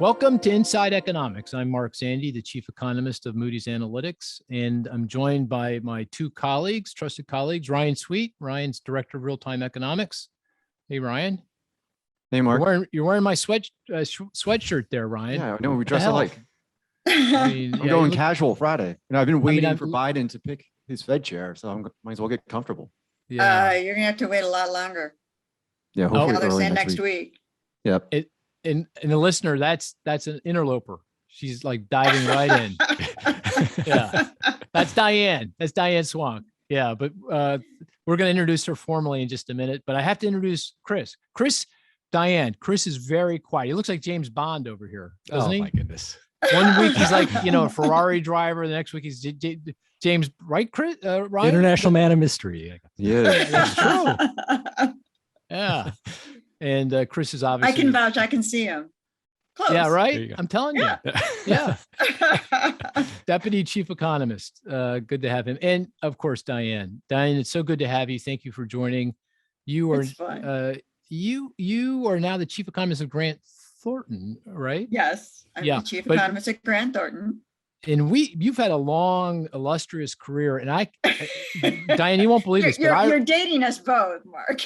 Welcome to Inside Economics. I'm Mark Zandi, the Chief Economist of Moody's Analytics, and I'm joined by my two colleagues, trusted colleagues, Ryan Sweet. Ryan's Director of Real-Time Economics. Hey, Ryan. Hey, Mark. You're wearing my sweatshirt there, Ryan. Yeah, no, we dress alike. I mean, I'm going casual Friday. I've been waiting for Biden to pick his Fed chair, so I might as well get comfortable. Yeah, you're gonna have to wait a lot longer. Yeah, hopefully now they're saying next week. Yep. And the listener, that's an interloper. She's like diving right in. Yeah, that's Diane. That's Diane Swonk. Yeah, but we're going to introduce her formally in just a minute. But I have to introduce Cris. Cris is very quiet. He looks like James Bond over here, doesn't he? Oh my goodness. 1 week he's like, a Ferrari driver. The next week he's James, right, Cris? Ryan? International man of mystery. Yeah, that's true. Yeah. And Cris is obviously. I can vouch. I can see him. Close. Yeah, right. I'm telling you. Yeah. Deputy Chief Economist. Good to have him. And of course, Diane. Diane, it's so good to have you. Thank you for joining. You are you are now the Chief Economist of Grant Thornton, right? Yes. I'm the Chief Economist at Grant Thornton. And you've had a long, illustrious career. And Diane, you won't believe this, but you're dating us both, Mark.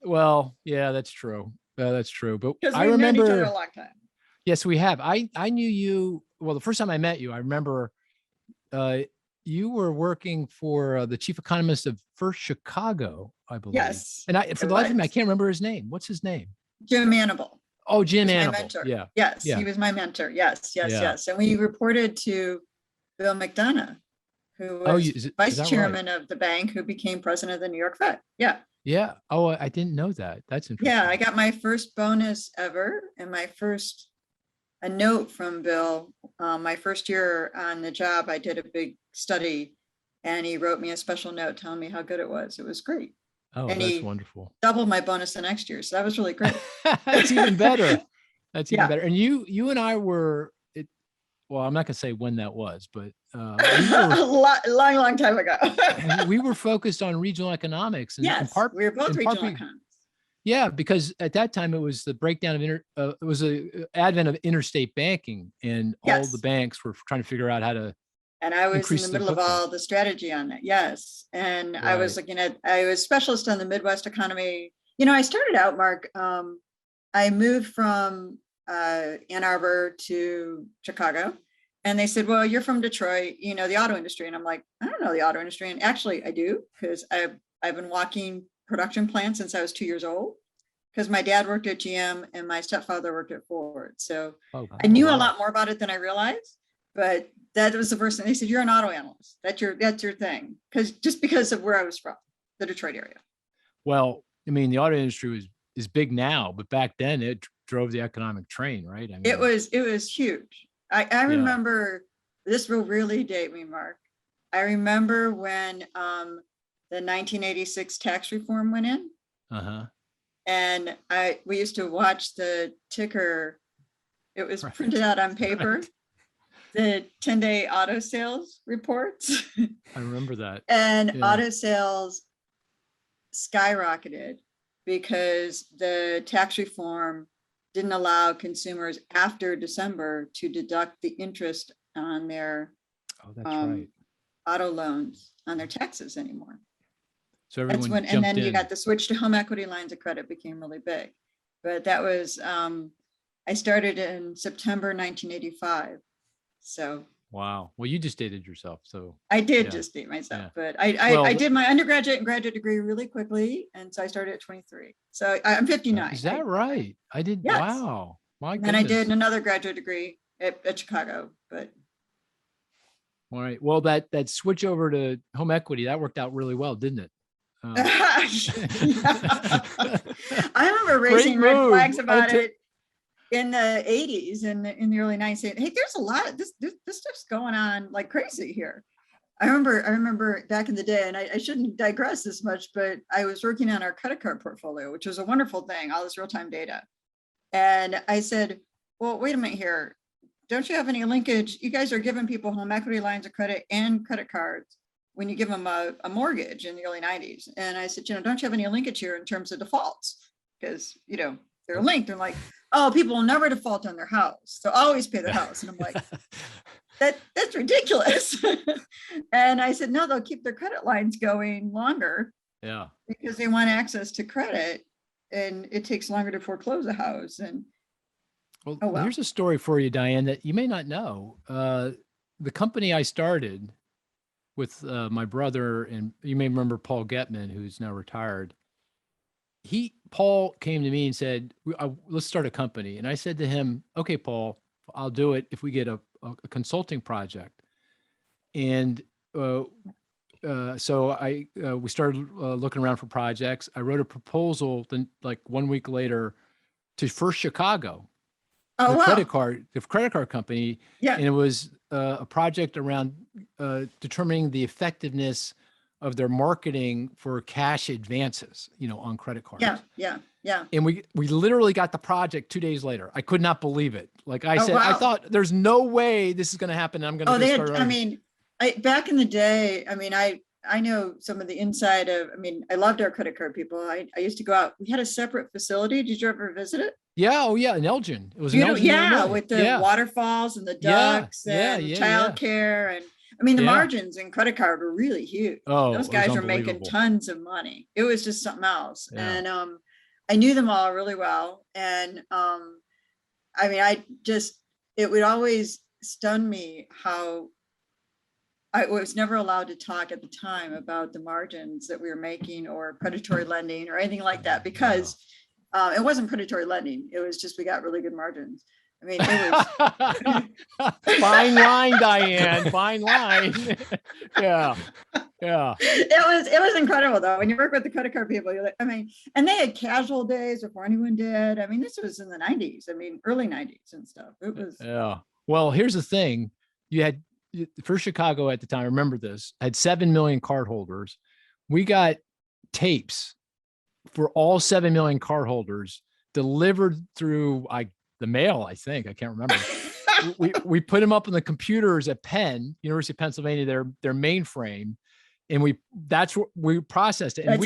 Well, yeah, that's true. That's true. But I remember known each other a long time. Yes, we have. I knew you. Well, the first time I met you, I remember you were working for the Chief Economist of First Chicago, I believe. Yes. And for the life of me, I can't remember his name. What's his name? Jim Annable. Oh, Jim Annable. My mentor. Yeah. Yes, yeah. He was my mentor. Yes. And we reported to Bill McDonough, who was vice chairman of the bank, who became president of the New York Fed. Yeah. Yeah. Oh, I didn't know that. That's interesting. Yeah, I got my first bonus ever and a note from Bill. My first year on the job, I did a big study and he wrote me a special note telling me how good it was. It was great. Oh, and that's wonderful. Doubled my bonus the next year. So that was really great. That's even better. That's even better. And you and I were, well, I'm not going to say when that was, but a long time ago. We were focused on regional economics. And yes, we were both regional economics. Yeah, because at that time it was the breakdown of it was the advent of interstate banking, and all the banks were trying to figure out how to. And I was in the middle of all the strategy on that. Yes, and right. I was I was specialist on the Midwest economy. I started out, Mark. I moved from Ann Arbor to Chicago, and they said, well, you're from Detroit, the auto industry. And I'm like, I don't know the auto industry. And actually I do, because I've been walking production plants since I was 2 years old, because my dad worked at GM and my stepfather worked at Ford. So I knew a lot more about it than I realized, but that was the first thing. They said, you're an auto analyst. That's your thing. Because of where I was from, the Detroit area. Well, I mean, the auto industry is big now, but back then it drove the economic train, right? I mean, it was huge. I remember, this will really date me, Mark. I remember when the 1986 tax reform went in. And we used to watch the ticker. It was printed out on paper, the 10-day auto sales reports. I remember that. And auto sales skyrocketed because the tax reform didn't allow consumers after December to deduct the interest on their auto loans on their taxes anymore. So everyone and then you got the switch to home equity lines of credit became really big. But that was, I started in September 1985. So. Wow. Well, you just dated yourself. So I did just date myself, but I did my undergraduate and graduate degree really quickly. And so I started at 23. So I'm 59. Is that right? I did. Yes. Wow. My goodness. And I did another graduate degree at Chicago, but. All right. Well, that switch over to home equity, that worked out really well, didn't it? I remember raising red flags about it in the 80s and in the early 90s, saying, hey, there's a lot of this stuff's going on like crazy here. I remember back in the day, and I shouldn't digress this much, but I was working on our credit card portfolio, which was a wonderful thing, all this real-time data. And I said, well, wait a minute here. Don't you have any linkage? You guys are giving people home equity lines of credit and credit cards when you give them a mortgage in the early 90s. And I said, don't you have any linkage here in terms of defaults? Because, they're linked. They're like, oh, people will never default on their house, so always pay their house. And I'm like, that's ridiculous. And I said, no, they'll keep their credit lines going longer. Yeah. Because they want access to credit, and it takes longer to foreclose a house. And well, here's a story for you, Diane, that you may not know. The company I started with my brother, and you may remember Paul Getman, who's now retired. Paul came to me and said, let's start a company. And I said to him, okay, Paul, I'll do it if we get a consulting project. And so we started looking around for projects. I wrote a proposal then like 1 week later to First Chicago, the credit card company. Yeah. And it was a project around determining the effectiveness of their marketing for cash advances, on credit cards. Yeah. And we literally got the project 2 days later. I could not believe it. Like I said, wow. I thought there's no way this is going to happen. I'm going to back in the day, I know some of the inside of, I loved our credit card people. I used to go out. We had a separate facility. Did you ever visit it? Yeah. Oh yeah. In Elgin. It was in Elgin. Yeah. With the waterfalls and the ducks and childcare. And the margins in credit card were really huhuge. Oh, those guys were making tons of money. It was just something else. Yeah. And I knew them all really well. And it would always stun me how I was never allowed to talk at the time about the margins that we were making or predatory lending or anything like that, because it wasn't predatory lending. It was just, we got really good margins. It was fine line, Diane, fine line. Yeah. It was incredible though. When you work with the credit card people, you're like, and they had casual days before anyone did. This was in the 90s. Early 90s and stuff. It was. Yeah. Well, here's the thing. You had First Chicago at the time, remember this, had 7 million cardholders. We got tapes for all 7 million cardholders delivered through the mail, I think. I can't remember. we put them up on the computers at Penn, University of Pennsylvania, their mainframe, and we processed it. And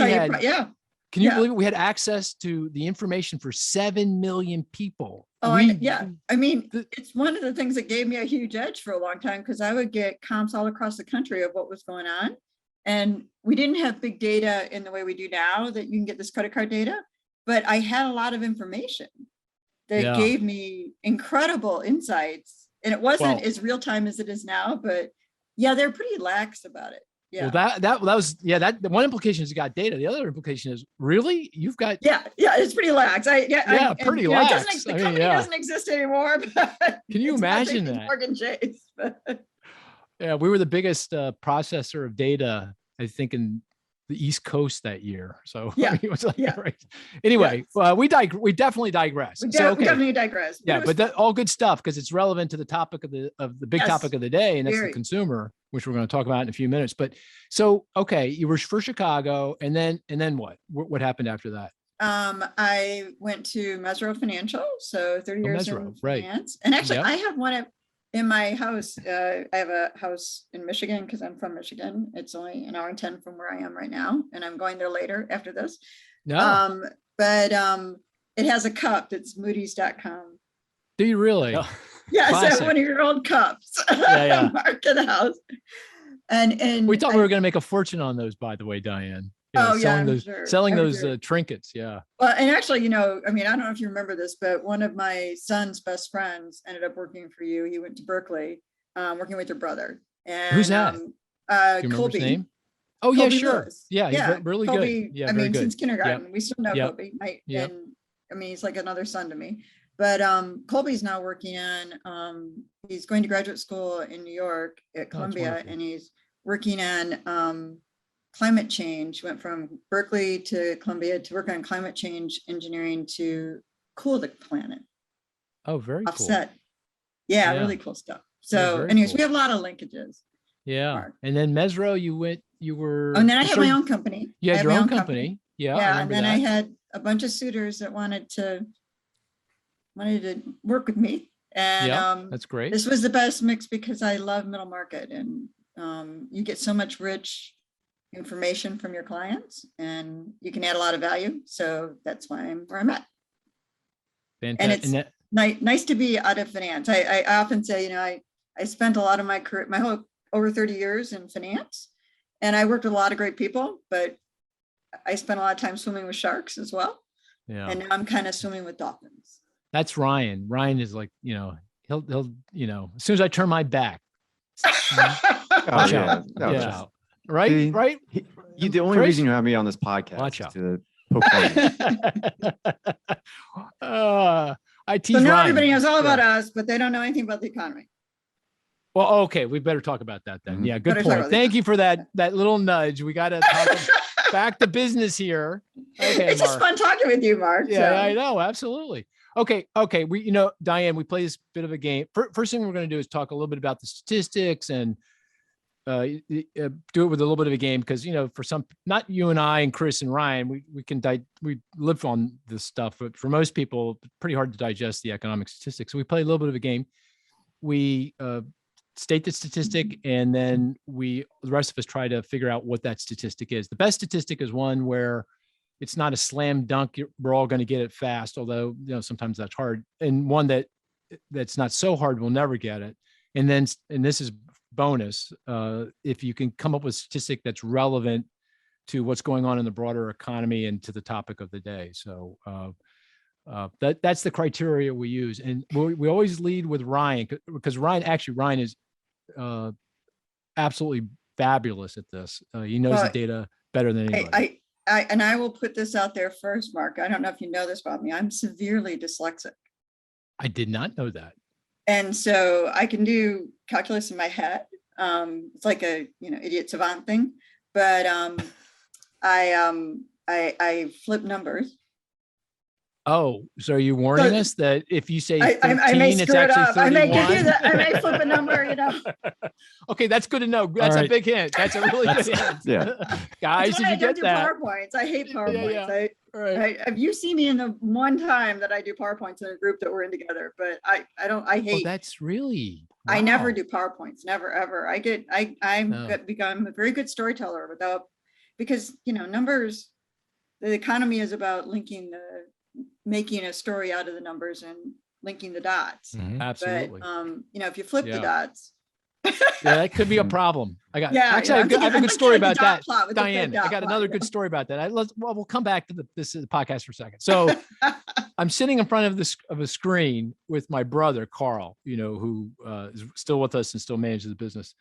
can you believe it? We had access to the information for 7 million people. It's one of the things that gave me a huge edge for a long time, because I would get comps all across the country of what was going on. And we didn't have big data in the way we do now that you can get this credit card data, but I had a lot of information that gave me incredible insights. And it wasn't as real time as it is now, but they're pretty lax about it. Yeah. Well, that was the one implication is you got data. The other implication is really you've got it's pretty lax. Pretty lax. The company doesn't exist anymore. But can you imagine that? Morgan Chase. Yeah, we were the biggest processor of data, I think, in the East Coast that year. So it was right. Anyway, we definitely digress. We definitely digress. Yeah, but that all good stuff because it's relevant to the topic of the big topic of the day, and that's the consumer, which we're going to talk about in a few minutes. But so you were for Chicago, and then what? What happened after that? I went to Mesro Financial, so 30 years in finance, right. And actually, I have one in my house. I have a house in Michigan because I'm from Michigan. It's only an hour and 10 from where I am right now, and I'm going there later after this. No. But it has a cup that's Moody's.com. Do you really? No. Yes, I have one of your old cups. Marked in the house. And we thought we were going to make a fortune on those, by the way, Diane. Selling those trinkets. Yeah. Well, and actually, I don't know if you remember this, but one of my son's best friends ended up working for you. He went to Berkeley, working with your brother. And who's that? Do you remember his name? Oh, Colby, yeah, sure. Lewis. Yeah, he's really Colby, good. Yeah, very good. Since kindergarten, we still know Colby. And he's like another son to me. But Colby's now working on, he's going to graduate school in New York at Columbia, and he's working on climate change. Went from Berkeley to Columbia to work on climate change engineering to cool the planet. Oh, very offset. Cool. Yeah, really cool stuff. So anyways, we have a lot of linkages. Yeah. Mark. And then Mesro, you were. Oh, and then I had my own company. You had your own company. Yeah. And then I had a bunch of suitors that wanted to work with me. And that's great. This was the best mix because I love middle market, and you get so much rich information from your clients, and you can add a lot of value. So that's why I'm where I'm at. Fantastic. And it's nice to be out of finance. I often say, I spent a lot of my career, my whole over 30 years in finance, and I worked with a lot of great people, but I spent a lot of time swimming with sharks as well. Yeah. And now I'm kind of swimming with dolphins. That's Ryan. Ryan is like, he'll, as soon as I turn my back, watch out. Yeah. Right. See, right. The only Cris? reason you have me on this podcast Watch is out. to poke fun. I tease So now Ryan. everybody knows all about us, but they don't know anything about the economy. Well, okay. We better talk about that then. Mhm. Yeah. Good Better talk point. about Thank you for that little nudge. We got to talk back to business here. Okay. It's just Mark. fun talking with you, Mark. Yeah, so. I know. Absolutely. Okay. We, Diane, we play this bit of a game. First thing we're going to do is talk a little bit about the statistics and do it with a little bit of a game because, for some, not you and I and Cris and Ryan, we live on this stuff, but for most people, it's pretty hard to digest the economic statistics. So we play a little bit of a game. We state the statistic, and then the rest of us try to figure out what that statistic is. The best statistic is one where it's not a slam dunk. We're all going to get it fast, although sometimes that's hard. And one that's not so hard, we'll never get it. And this is bonus. If you can come up with a statistic that's relevant to what's going on in the broader economy and to the topic of the day. So that's the criteria we use. And we always lead with Ryan because Ryan is absolutely fabulous at this. He knows the data better than anybody. I will put this out there first, Mark. I don't know if you know this about me. I'm severely dyslexic. I did not know that. And so I can do calculus in my head. It's like a idiot savant thing. But I flip numbers. Oh, so are you warning us that if you say 13, I may screw it's actually 31? I may give you that. I may flip a number. Okay, that's good to know. That's a big hint. That's a really good hint. Yeah, guys, did you get that? PowerPoints. I hate PowerPoints. Right. Have you seen me in the one time that I do PowerPoints in a group that we're in together? But I hate. Oh, that's really. Wow. I never do PowerPoints. Never ever. I've become a very good storyteller because numbers. The economy is about making a story out of the numbers and linking the dots. Mm-hmm. Absolutely. But if you flip the dots. Yeah, that could be a problem. I have a good story about that. Diane, I got another good story about that. We'll come back to this podcast for a second. So I'm sitting in front of a screen with my brother, Carl, who is still with us and still manages the business.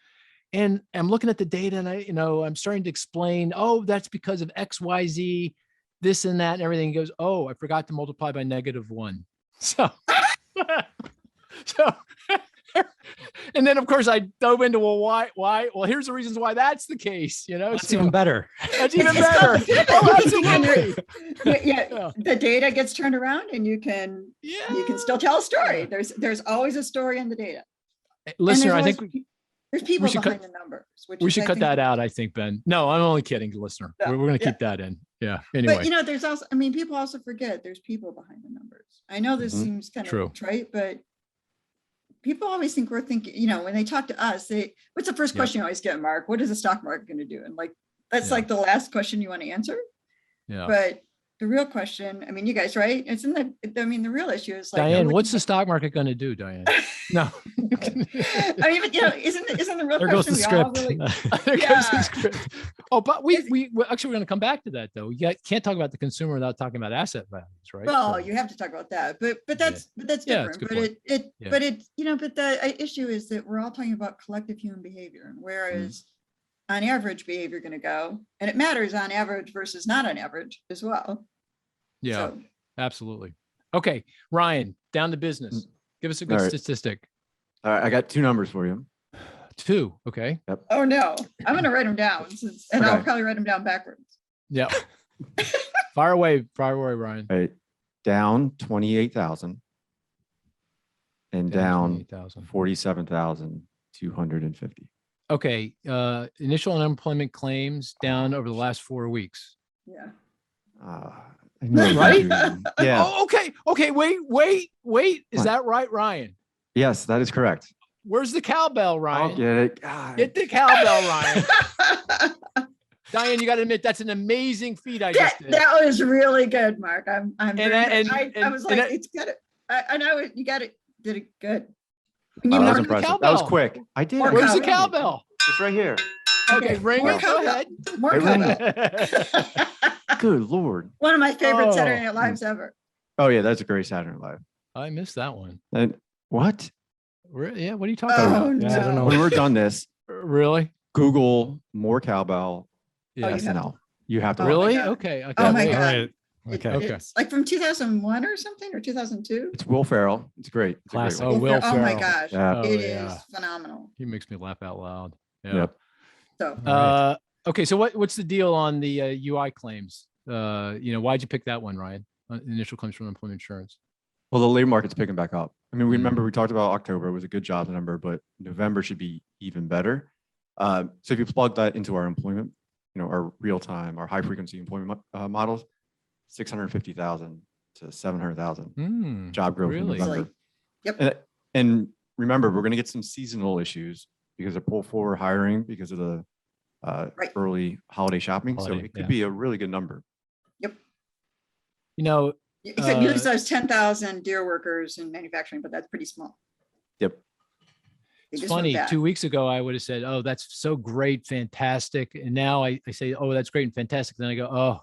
And I'm looking at the data and I'm starting to explain, that's because of X, Y, Z, this and that and everything. He goes, I forgot to multiply by -1. So, and then of course I dove into, why? Well, here's the reasons why that's the case. That's even better. That's even better. Absolutely. Yeah. The data gets turned around and you can still tell a story. There's always a story in the data. Listener, I think there's people behind the numbers. We should cut that out, I think, Ben. No, I'm only kidding, listener. We're going to keep that in. Yeah. Anyway. But there's also, people also forget there's people behind the numbers. I know this seems kind of trite, but people always think we're thinking, when they talk to us, what's the first question you always get, Mark? What is the stock market going to do? And that's like the last question you want to answer. Yeah. But the real question, you guys, right? It's the real issue is Diane, what's the stock market going to do, Diane? No. But isn't the real there question? Goes the script. There goes the script. Oh, but we actually we're going to come back to that though. You can't talk about the consumer without talking about asset values, right? Well, you have to talk about that, but that's different. But the issue is that we're all talking about collective human behavior, and whereas on average behavior going to go, and it matters on average versus not on average as well. Yeah, absolutely. Okay, Ryan, down to business. Give us a good statistic. All right, I got 2 numbers for you. 2, okay. Yep. Oh no, I'm going to write them down, and I'll probably write them down backwards. Yeah. Fire away, Ryan. All right, down 28,000 and down 47,250. Okay, initial unemployment claims down over the last 4 weeks. Yeah. Right? Yeah. Oh, okay. Wait. Is that right, Ryan? Yes, that is correct. Where's the cowbell, Ryan? I'll get it. God. Get the cowbell, Ryan. Diane, you got to admit that's an amazing feat I just did. That was really good, Mark. I was like, it's good. I know you got it. Did it good. You That was never did the impressive. That cowbell. was quick. I did. More Where's the cowbell. cowbell? It's right here. Okay, ring More it. Go cowbell. ahead. More I rang cowbell. Good Lord. One of my favorite Oh. Saturday Night Lives ever. Oh yeah, that's a great Saturday Night Live. I missed that one. And what? Yeah, what are you talking Oh, about? no. Yeah, I don't know. When we're done this, Really? Google more cowbell Oh, you have SNL. You have to. Oh, my watch Really? God. Okay. I Oh can't my wait. God. All right. It- Okay. It's like from 2001 or something, or 2002. It's Will Ferrell. It's great. It's a great Classic. one. Oh, Will Oh my Ferrell. gosh, Yeah. Oh, it yeah. is phenomenal. He makes me laugh out loud. Yeah. Yep. So Okay. So what's the deal on the UI claims? Why'd you pick that one, Ryan? Initial claims from unemployment insurance. Well, the labor market's picking back up. I mean, Mm. remember we talked about October was a good jobs number, but November should be even better. So if you plug that into our employment, our real time, our high frequency employment models, 650,000 to 700,000 job growth in really? November. Yep. And remember, we're going to get some seasonal issues because of pull forward hiring because of the Right. early holiday shopping. So Holiday, it could yeah. be a really good number. Except you lose those 10,000 deer workers in manufacturing, but that's pretty small. Yep. They It's just went funny. bad. 2 weeks ago, I would have said, "Oh, that's so great, fantastic," and now I say, "Oh, that's great and fantastic." Then I go, "Oh,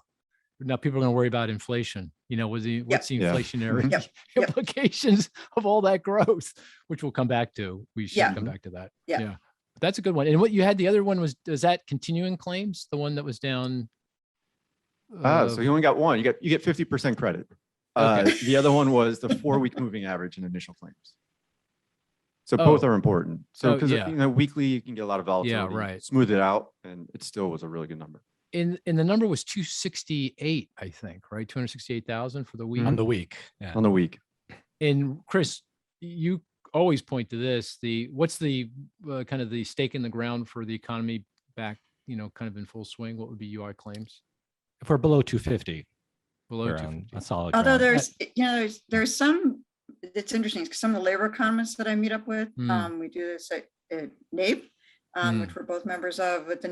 now people are going to worry about inflation. What's the Yeah. inflationary Yep. Yep. implications of all that growth?" Which we'll come back to. We should Yeah. come back to that. Yeah. But that's a good one. And what you had, the other one was that continuing claims, the one that was down? So you only got one. You get 50% credit. The other one was the 4-week moving average in initial claims. So both Oh. are important. So because yeah. weekly you can get a lot of volatility. right. Smooth it out, and it still was a really good number. And the number was 268, I think, right? 268,000 for the week. On the week. Yeah. On the week. And Cris, you always point to this. What's the kind of the stake in the ground for the economy back, kind of in full swing? What would be UI claims? If we're below 250, Below we're 250. on a solid Although ground. there's some, it's interesting because some of the labor economists that I meet up with, we do this at NABE, which we're both members of, with the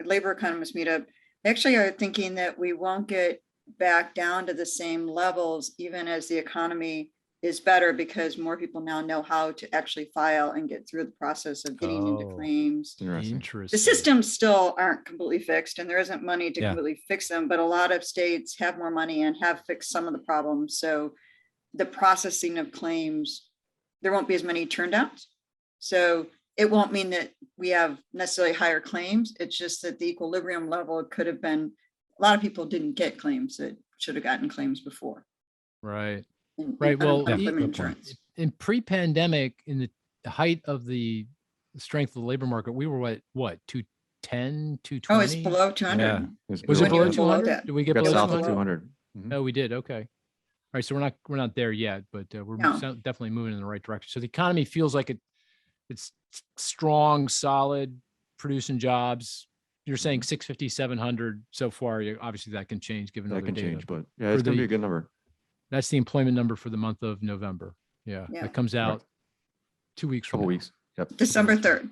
labor economist meetup. They actually are thinking that we won't get back down to the same levels, even as the economy is better, because more people now know how to actually file and get through the process of getting into Oh. claims. Interesting. Interesting. The systems still aren't completely fixed, and there isn't money to Yeah. completely fix them, but a lot of states have more money and have fixed some of the problems. So the processing of claims, there won't be as many turndowns. So it won't mean that we have necessarily higher claims. It's just that the equilibrium level could have been, a lot of people didn't get claims that should have gotten claims before. Right. in Right, well, unemployment good insurance. In pre-pandemic, in the height of the strength of the labor market, we were what 210, 220? Oh, it's below 200. Yeah. Was it When you below were below 200? that. Did we get Got below south of 200? 200. Mhm. No, we did. Okay. All right. So we're not there yet, but we're No. definitely moving in the right direction. So the economy feels like it's strong, solid, producing jobs. You're saying 650, 700 so far. Obviously that can change given That other can data. change, but yeah, it's For going to be the- a good number. That's the employment number for the month of November. Yeah. Yeah. That comes out Correct. 2 weeks from Couple now, weeks. Yep. December 3rd.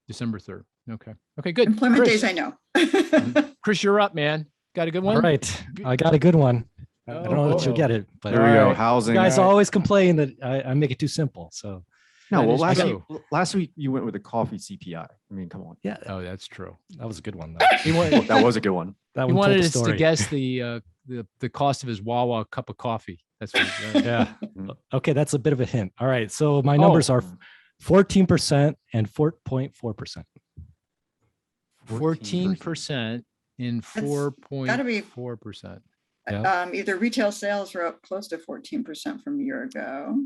December 3rd. Okay. Okay, good. Employment Cris, days, I know. Cris, you're up, man. Got a good one? All right. I got a good one. I don't know if you'll Oh. get it, but There we go. Alright. Housing. you guys Alright. always complain that I make it too simple. So No, That well, is true. last week you went with a coffee CPI. I mean, come on. yeah, Oh, that's true. that was a good one though. He Well, wanted, that was a good one. That he one told wanted the us to story. guess the cost of his Wawa cup of coffee. That's what he said. Yeah. Mhm. Okay, that's a bit of a hint. All right. So my numbers Oh. are 14% and 4.4%. 14% in gotta be- 4.4%. Yeah. Either retail sales were up close to 14% from a year ago.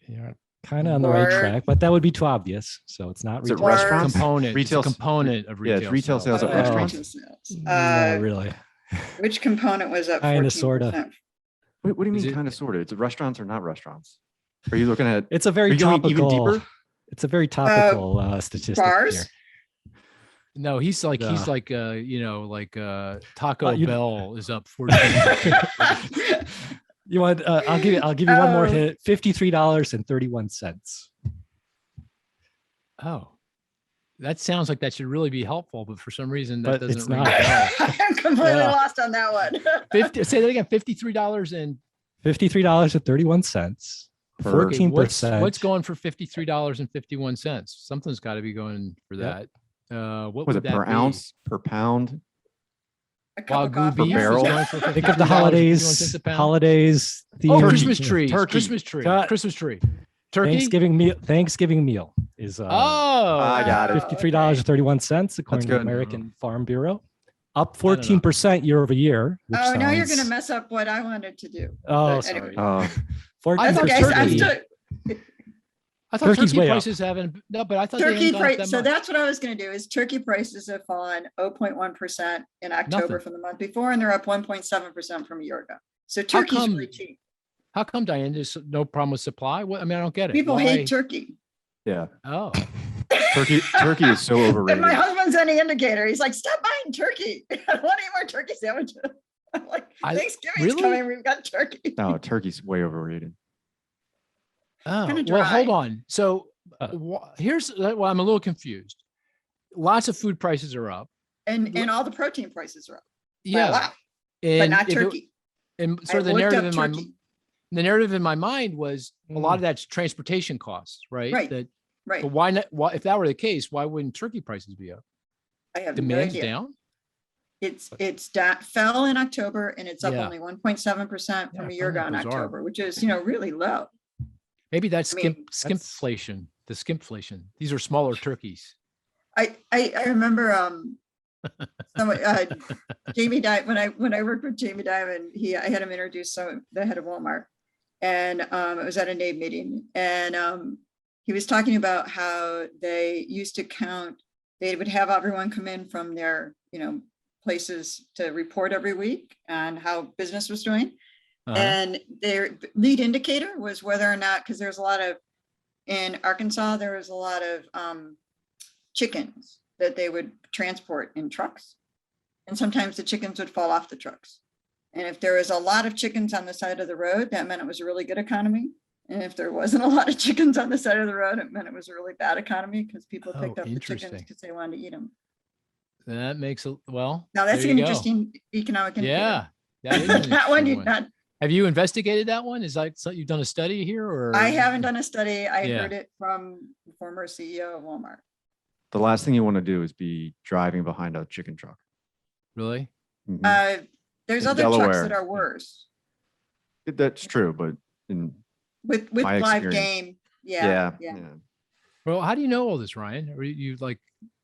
You're kind of on the right Or- track, but that would be too obvious. So it's not Is it retail. restaurants? Component. Retail- It's a component of yeah, retail. it's retail sales at Oh. restaurants. Retail sales. Not really. Which component was up Kinda, 14%? sorta. What do you Is mean it- kind of sort of? It's restaurants or not restaurants? Are you looking at It's a are very you going even topical. deeper? It's a very topical statistic. Bars? here. No, he's like Yeah. Taco you- Bell is up 14%. You want? I'll give you one more Oh. hit. $53.31. Oh, that sounds like that should really be helpful, but for some reason that But doesn't it's ring not. a bell. I'm completely Yeah. lost on that one. 50, say that again, $53 and $53.31. per- 14%. What's going for $53.51? Something's got to be going for Yep. that. What Was would it per that be? ounce, per pound? A cup of Wagyu coffee. beef Yeah. is barrel? going for Think of the $53.51 holidays, a pound. holidays. Oh, themed- Christmas yeah. tree. Turkey. Christmas tree. Got- Christmas tree. Turkey. Thanksgiving meal is Oh, I got it. $53.31 according to the good. American Farm Bureau, up I don't know. 14% year over year. Which Oh, now you're sounds- gonna mess up what I wanted to do. Oh, But sorry. anyway. Uh, That's 14%. okay. I'm turkey. still, I thought Turkey's turkey way up. prices haven't. No, but I thought they turkey hadn't gone up price. that So much. that's what I was gonna do is turkey prices have fallen 0.1% in October Nothing. from the month before, and they're up 1.7% from a a year ago. So How turkey's come? really cheap. How come, Diane? There's no problem with supply? What, I mean, I don't get it. People Why- hate turkey. yeah, Oh, turkey is so And overrated. my husband's any indicator. He's like, stop buying turkey. I don't want any more turkey sandwiches. I'm like, Thanksgiving's really? coming. We've got turkey. No, turkey's way overrated. oh. Kinda Well, hold dry. on. So here's well, I'm a little confused. Lots of food prices are up. And all the protein prices are up. by a Yeah, lot, but and not if it- turkey. and I sort of the looked narrative up in my turkey. the narrative in my mind was a lot Mm. of that's transportation costs, right? Right. That, Right. but why not? Why, if that were the case, why wouldn't turkey prices be up? I have no Demand's idea. down. It's fell in October and it's up Yeah. only 1.7% from Yeah, a year ago kind in of bizarre. October, which is, really low. Maybe that's I mean, that's- skimpflation. The skimpflation. These are smaller turkeys. I remember someone, Jamie Dimon, when I worked with Jamie Dimon, I had him introduce the head of Walmart, and it was at a NABE meeting, and he was talking about how they used to count. They would have everyone come in from their places to report every week on how business was doing. Uh-huh. And their lead indicator was whether or not, because there's a lot of, in Arkansas, there was a lot of chickens that they would transport in trucks. And sometimes the chickens would fall off the trucks. And if there was a lot of chickens on the side of the road, that meant it was a really good economy. And if there wasn't a lot of chickens on the side of the road, it meant it was a really bad economy because people Oh, picked up the chickens interesting. because they wanted to eat them. That makes a well. Now that's there an you go. interesting economic indicator. Yeah, that is an That one interesting you not. Have you investigated that one? Is that something you've done a study here, or I haven't done a study. I Yeah. heard it from the former CEO of Walmart. The last thing you want to do is be driving behind a chicken truck. Really? Mhm. There's In other trucks Delaware. that are worse That's true, but in with My live experience. game. Yeah. Well, how do you know all this, Ryan? Or you like?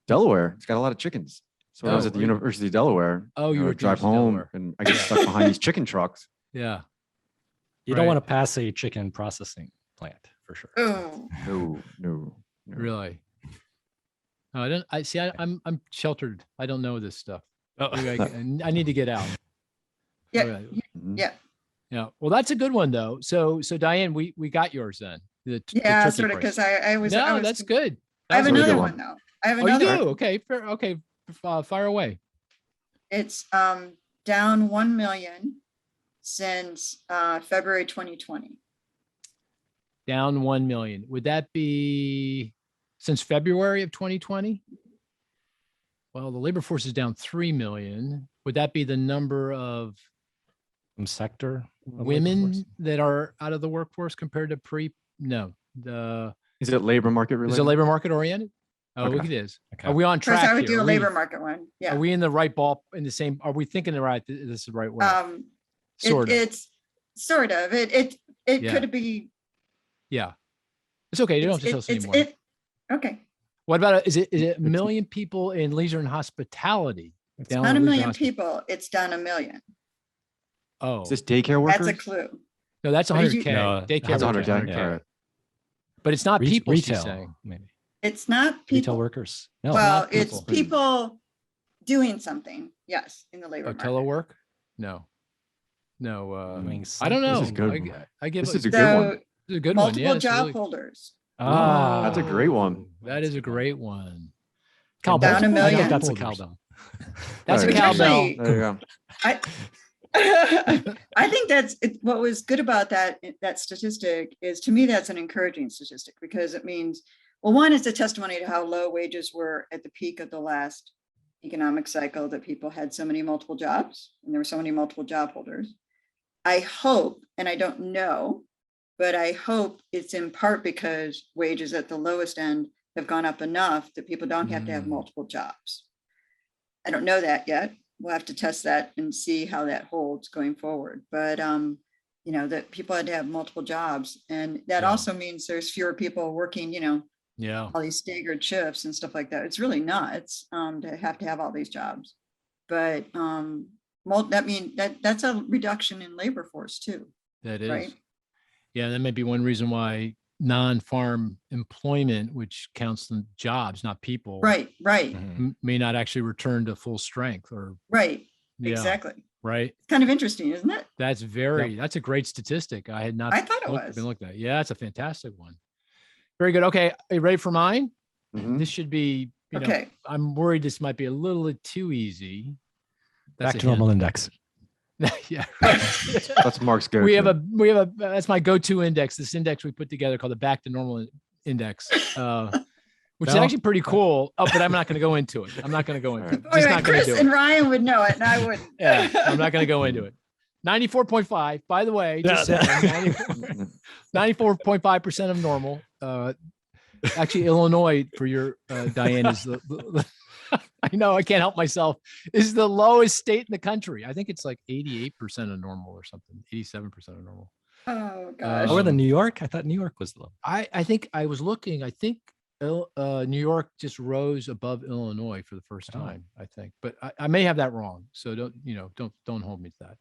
Delaware, it's got a lot of chickens. So when I was Oh, at the really? University of Delaware, Oh, you I were would at the drive University of home Delaware. and I get stuck behind these chicken trucks. Yeah. You Right. don't want to pass a chicken processing plant for sure. Oh, No. Really? No, I don't. I see. I'm sheltered. I don't know this stuff. Maybe I need to get out. yeah, Right. Mhm. yeah. Yeah. Well, that's a good one though. So Diane, we got yours then. The Yeah, turkey sort of, price. because I was. No, I was, that's good. I have That was a really another good one one. though. I have Oh, you another do? one. Okay. Fair. Okay. Fire away. It's down 1 million since February 2020. Down 1 million. Would that be since February of 2020? Well, the labor force is down 3 million. Would that be the number of Some sector of labor women force. that are out of the workforce compared to no, Is it labor market related? is it labor market oriented? Oh, Okay. it is. Okay. Are we on Chris, track I would here? do a Are labor we, market one. Yeah. are we in the right ball in the same, are we thinking the right, this is the right way? Sort of. It's sort of, it Yeah. could be. Yeah. It's okay. You don't have to tell us anymore. Okay. What about, is it a million people in leisure and hospitality? Down Not a in leisure million hospi- people, it's down 1 million. Oh, Is this daycare workers? That's a clue. no, that's what did you- 100K. No, Daycare That's workers, 100K. 100K. All right. But it's not people, she's retail, saying. maybe It's not retail people. workers. No, Well, not it's people. people doing something. Yes, in the labor Oh, market. telework? No. No, Doing I don't know. This is good. I give This it- is a good one. it's a good one. Yeah, Multiple it's job really- holders. That's a great one. That is a great one. Cowbell. Down 1 I million. think that's a Holders. cowbell. That's a There you go. cowbell. Actually- There you go. I I think what was good about that statistic is, to me, that's an encouraging statistic, because it means, well, one is a testimony to how low wages were at the peak of the last economic cycle, that people had so many multiple jobs and there were so many multiple job holders. I hope, and I don't know, But I hope it's in part because wages at the lowest end have gone up enough that people don't have to have multiple jobs. I don't know that yet. We'll have to test that and see how that holds going forward. But, that people had to have multiple jobs. And that also means there's fewer people working, all these staggered shifts and stuff like that. It's really nuts to have all these jobs. But that's a reduction in labor force too. That is. Right? Yeah, that may be one reason why non-farm employment, which counts the jobs, not people, Right. may not actually return to full strength or. Right. Yeah, Exactly. right. It's kind of interesting, isn't it? That's that's a great statistic. I had not I thought it was. been looked at. Yeah, it's a fantastic one. Very good. Okay. Are you ready for mine? Mhm. This should be, Okay. I'm worried this might be a little bit too easy. That's Back a to normal hint. index. Yeah. Right. That's Mark's go. we have a that's my go-to index, this index we put together called the back to normal index, which is Well- actually pretty cool. Oh, but I'm not going to go into it. I'm not going to go into it. Wait, Just not going to Cris do and it. Ryan would know it and I wouldn't. Yeah, I'm not going to go into it. 94.5, by the way, just Yeah. saying, 94.5% of normal. Actually, Illinois, for your Diane, is I know I can't help myself, is the lowest state in the country. I think it's like 88% of normal or something, 87% of normal. Oh gosh. Lower than New York? I thought New York was low. I think I was looking, I think New York just rose above Illinois for the first Oh. time, I think, but I may have that wrong. So don't hold me to that.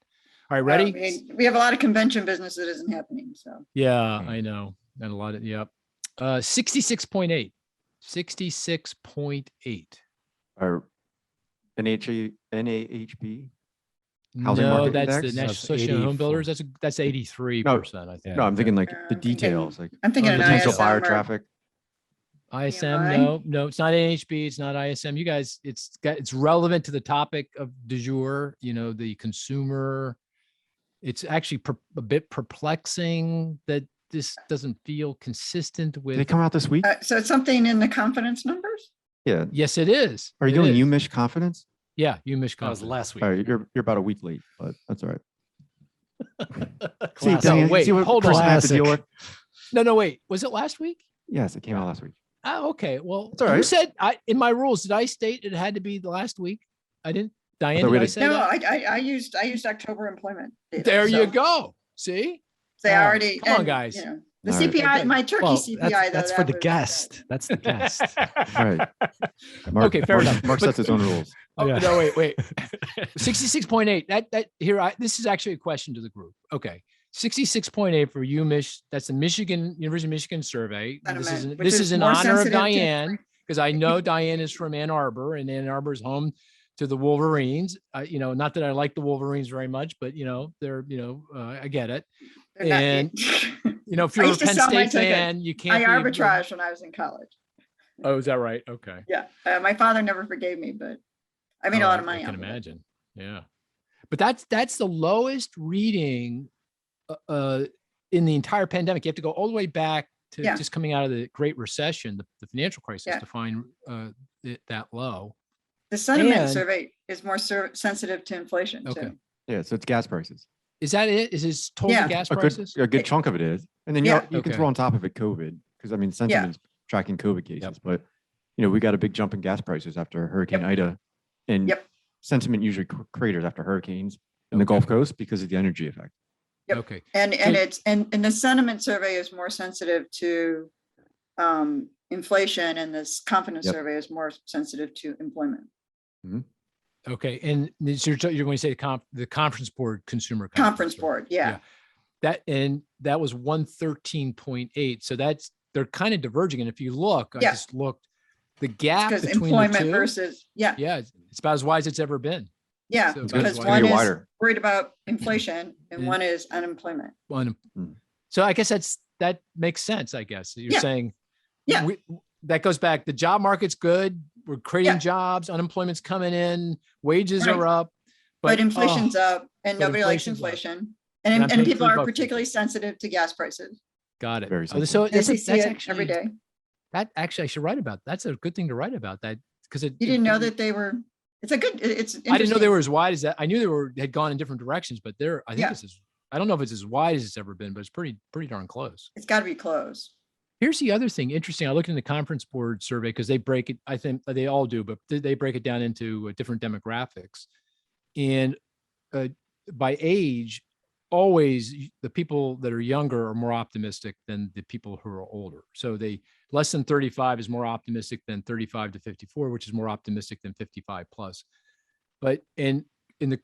All right, ready? We have a lot of convention business that isn't happening. So Yeah, I know. And a lot of, yep. 66.8, 66.8. Our NAHB. Housing No, market that's the index? National That's Association of Home 84. Builders. That's 83%, I think. No, I'm thinking like the I'm thinking- details, like I'm thinking Oh, an potential potential buyer ISM or- traffic. ISM, PMI? no, it's not NHB, it's not ISM. You guys, it's relevant to the topic of du jour, the consumer. It's actually a bit perplexing that this doesn't feel consistent Did they with. come out this week? So it's something in the confidence numbers? Yeah. Yes, it is. Are you It going is. UMich confidence? Yeah, you That was misconfident. last week. All right, you're about a week late, but that's all right. See, Classic. Diane, wait, see what hold person on. I have to deal Classic. with? No, wait. Was it last week? Yes, it came out last week. Oh, okay. Well, It's all you right. said in my rules, did I state it had to be the last week? I didn't. Diane, thought we did I had a- say No, that? I used October employment. data, There you so go. See? They All right, already. come on, and, guys. The All right. CPI, my turkey Well, CPI though. that's for that the was- guest. That's the guest. Right. Mark, Okay, fair Mark, enough. Mark But- sets his own rules. Oh, Yeah. no, wait. 66.8. That here, this is actually a question to the group. Okay. 66.8 for UMich. That's the University of Michigan survey. Sentiment, which This is is in more honor of sensitive to- Diane, because I know Diane is from Ann Arbor, and Ann Arbor is home to the Wolverines. Not that I like the Wolverines very much, but they're I get it. They're not- And, if I you're a used to Penn sell my State ticket. fan, you I can't. arbitraged when I was in college. Oh, is that right? Okay. Yeah, my father never forgave me, but I made a Oh, lot of money. I can off of it. imagine. Yeah. But that's the lowest reading in the entire pandemic. You have to go all the way back to Yeah. just coming out of the Great Recession, the financial crisis, Yeah. to find it that low. The sentiment And- survey is more sensitive to inflation Okay. too. Yeah, so it's gas prices. Is that it? Is his total Yeah. gas A good, prices? a good chunk of it is. And then Yeah. you can Okay. throw on top of it COVID, because I mean, sentiment's tracking COVID cases, but we got a big jump in gas prices after Hurricane Yep. Ida. And Yep. sentiment usually craters after hurricanes in the Gulf Coast because of the energy effect. Yep. Okay. And Can- it's and the sentiment survey is more sensitive to inflation, and this confidence Yep. survey is more sensitive to employment. Okay. And you're going to say the conference board consumer Conference survey. board, yeah. That was 113.8. So they're kind of diverging. And if you look, I Yeah. just looked, the gap Because between employment the two, versus, yeah, it's about as wide as it's ever been. yeah. So It's about Because as gonna one be is wider. worried about inflation and Mm. one is unemployment. One. Mm. So I guess that makes sense. I guess you're Yeah. saying, Yeah. that goes back. The job market's good. We're creating Yeah. jobs. Unemployment's coming in. Wages Right. are up. But inflation's up and but nobody likes inflation's up. inflation. And I'm And paying people $3 are for particularly sensitive to gas prices. Got it. Very So sensitive. Yes, that's, you see that's it actually every day. that actually I should write about. That's a good thing to write about that because You didn't know that they were, it's a good, it's I didn't know they interesting. were as wide as that. I knew had gone in different directions, but I think Yeah. this is I don't know if it's as wide as it's ever been, but it's pretty darn close. It's got to be close. Here's the other thing. Interesting. I looked in the Conference Board survey because they break it. I think they all do, but they break it down into different demographics. And by age, always the people that are younger are more optimistic than the people who are older. So less than 35 is more optimistic than 35 to 54, which is more optimistic than 55 plus. But in the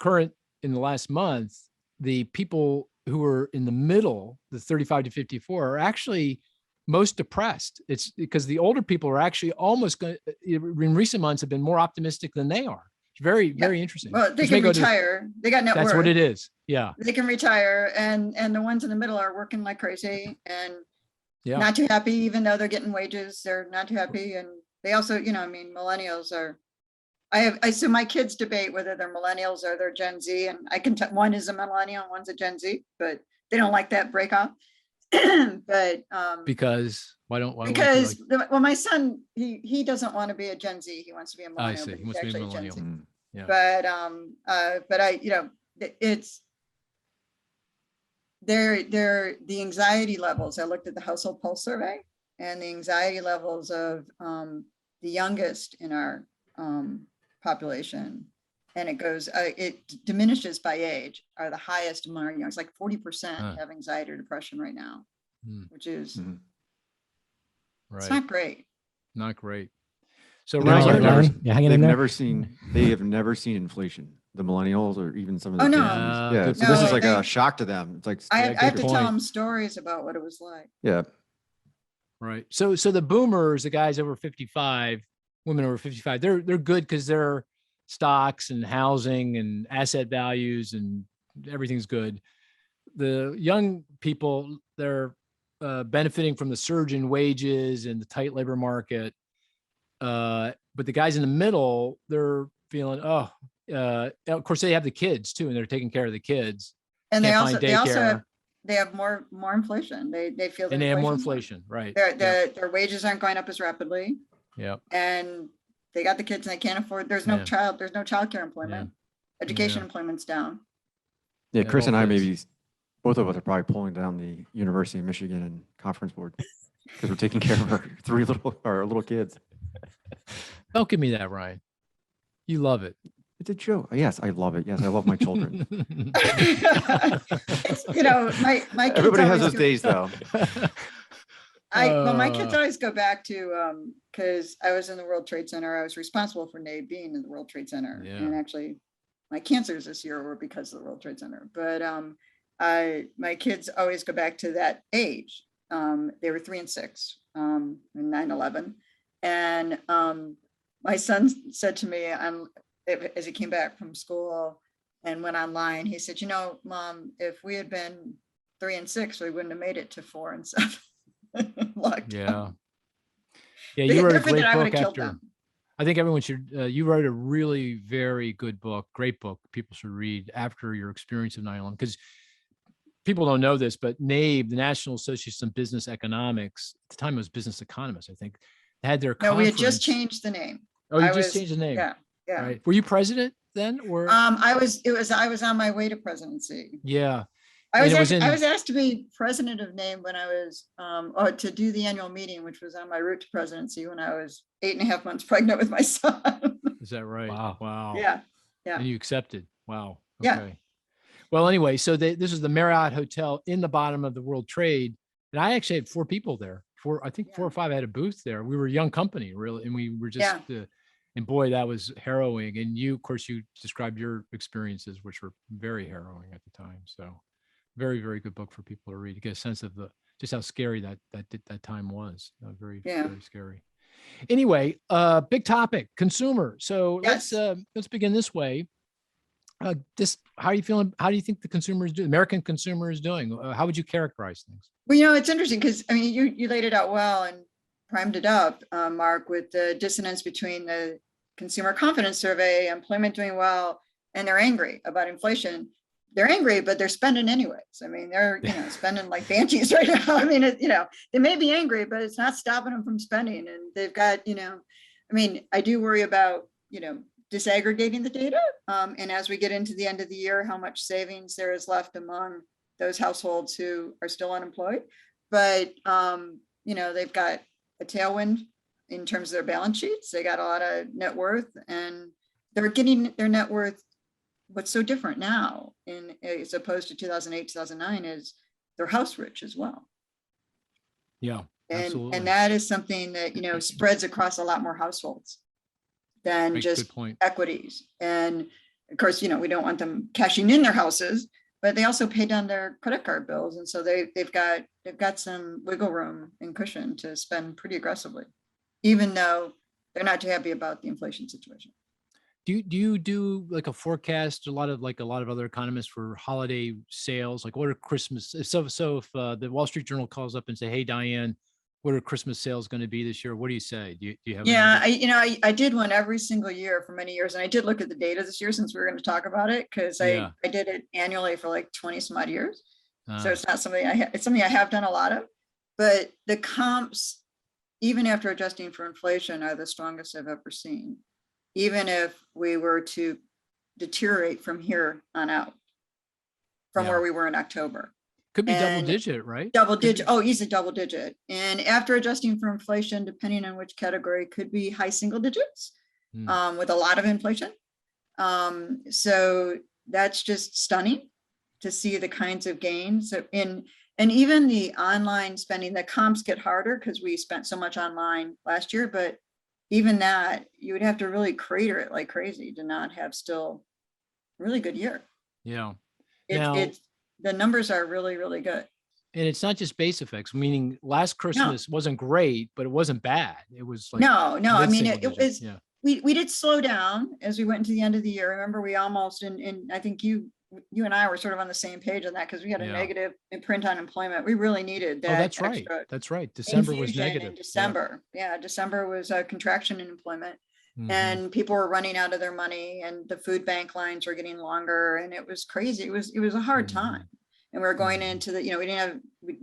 last month, the people who are in the middle, the 35 to 54, are actually most depressed. It's because the older people are actually almost going in recent months have been more optimistic than they are. It's very interesting. Well, they can retire. They got net worth. That's what it is. Yeah. They can retire, and the ones in the middle are working like crazy and not too happy, even though they're getting wages. They're not too happy, and they also, millennials are. So my kids debate whether they're millennials or they're Gen Z, and I can tell one is a millennial, one's a Gen Z, but they don't like that breakoff. But because why because my son he doesn't want to be a Gen Z, he wants to be a millennial. I see. He wants to be a millennial. Yeah. But it's the anxiety levels. I looked at the household pulse survey, and the anxiety levels of the youngest in our population, and it diminishes by age, are the highest among our youngs. Like 40% have anxiety or depression right now, which is right. It's not great. Not great. So They have never seen inflation. The millennials or even some of the Oh, no. kids. So this is like a shock to them. It's like I have to tell them stories about what it was like. Yeah. Right. So the boomers, the guys over 55, women over 55, they're good because they're stocks and housing and asset values and everything's good. The young people, they're benefiting from the surge in wages and the tight labor market. But the guys in the middle, they're feeling, of course they have the kids too, and they're taking care of the kids. And they have more inflation. They feel and they have more inflation, right? Their wages aren't going up as rapidly. Yeah. And they got the kids and they can't afford. There's no childcare employment. Education employment's down. Yeah, Cris and I both of us are probably pulling down the University of Michigan and Conference Board because we're taking care of our little kids. Don't give me that, Ryan. You love it. It's a joke. Yes, I love it. Yes, I love my children. My kids everybody has those days though. My kids always go back to because I was in the World Trade Center. I was responsible for NABE being in the World Trade Center, and actually, my cancers this year were because of the World Trade Center. But my kids always go back to that age. They were 3 and 6 in 9/11, and my son said to me, as he came back from school and went online, he said, Mom, if we had been 3 and 6, we wouldn't have made it to 4 and 7. Yeah. You wrote a great book after. I think everyone should. You wrote a really very good book, great book. People should read after your experience of 9/11, because people don't know this, but NABE, the National Association of Business Economics, at the time it was Business Economists, I think, had their conference. No, we had just changed the name. Oh, you just changed the name. Yeah. Right. Were you president then, or? I was on my way to presidency. Yeah. I was asked to be president of NABE when I was, or to do the annual meeting, which was on my route to presidency when I was 8.5 months pregnant with my son. Is that right? Wow. Yeah. And you accepted. Wow. Okay. Yeah. Well, anyway, so this is the Marriott Hotel in the bottom of the World Trade. And I actually had 4 people there. 4 or 5 had a booth there. We were a young company, really. And we were just, and boy, that was harrowing. And you, of course, you described your experiences, which were very harrowing at the time. So very, very good book for people to read to get a sense of just how scary that time was. Very scary. Anyway, big topic, consumer. So let's begin this way. How are you feeling? How do you think the consumer is doing? American consumer is doing? How would you characterize things? Well, it's interesting because you laid it out well and primed it up, Mark, with the dissonance between the consumer confidence survey, employment doing well, and they're angry about inflation. They're angry, but they're spending anyways. They're spending like banshees right now. They may be angry, but it's not stopping them from spending. And they've got, I do worry about, disaggregating the data. And as we get into the end of the year, how much savings there is left among those households who are still unemployed, but they've got a tailwind in terms of their balance sheets. They got a lot of net worth, and they're getting their net worth. What's so different now as opposed to 2008, 2009 is they're house rich as well. Yeah, absolutely. And that is something that, spreads across a lot more households than just equities. And of course, we don't want them cashing in their houses, but they also pay down their credit card bills. And so they've got some wiggle room and cushion to spend pretty aggressively, even though they're not too happy about the inflation situation. Do you do like a forecast, a lot of other economists, for holiday sales? Like, what are Christmas? If the Wall Street Journal calls up and say, "Hey, Diane, what are Christmas sales going to be this year?" What do you say? Do you have? Yeah, I did one every single year for many years, and I did look at the data this year since we were going to talk about it, because I did it annually for like 20 some odd years. So it's not something it's something I have done a lot of, but the comps, even after adjusting for inflation, are the strongest I've ever seen. Even if we were to deteriorate from here on out, from where we were in October. Could be double digit, right? Double digit. Oh, easy double digit. And after adjusting for inflation, depending on which category, could be high single digits with a lot of inflation. So that's just stunning to see the kinds of gains and even the online spending. The comps get harder because we spent so much online last year, but even that, you would have to really crater it like crazy to not have still a really good year. Yeah. The numbers are really, really good. And it's not just base effects, meaning last Christmas wasn't great, but it wasn't bad. It was like, no, I mean, it was, we did slow down as we went into the end of the year. Remember, we almost, and I think you and I were sort of on the same page on that, because we had a negative print on employment. We really needed that. Oh, that's right. That's right. December was negative. December was a contraction in employment, and people were running out of their money, and the food bank lines were getting longer, and it was crazy. It was a hard time, and we were going into the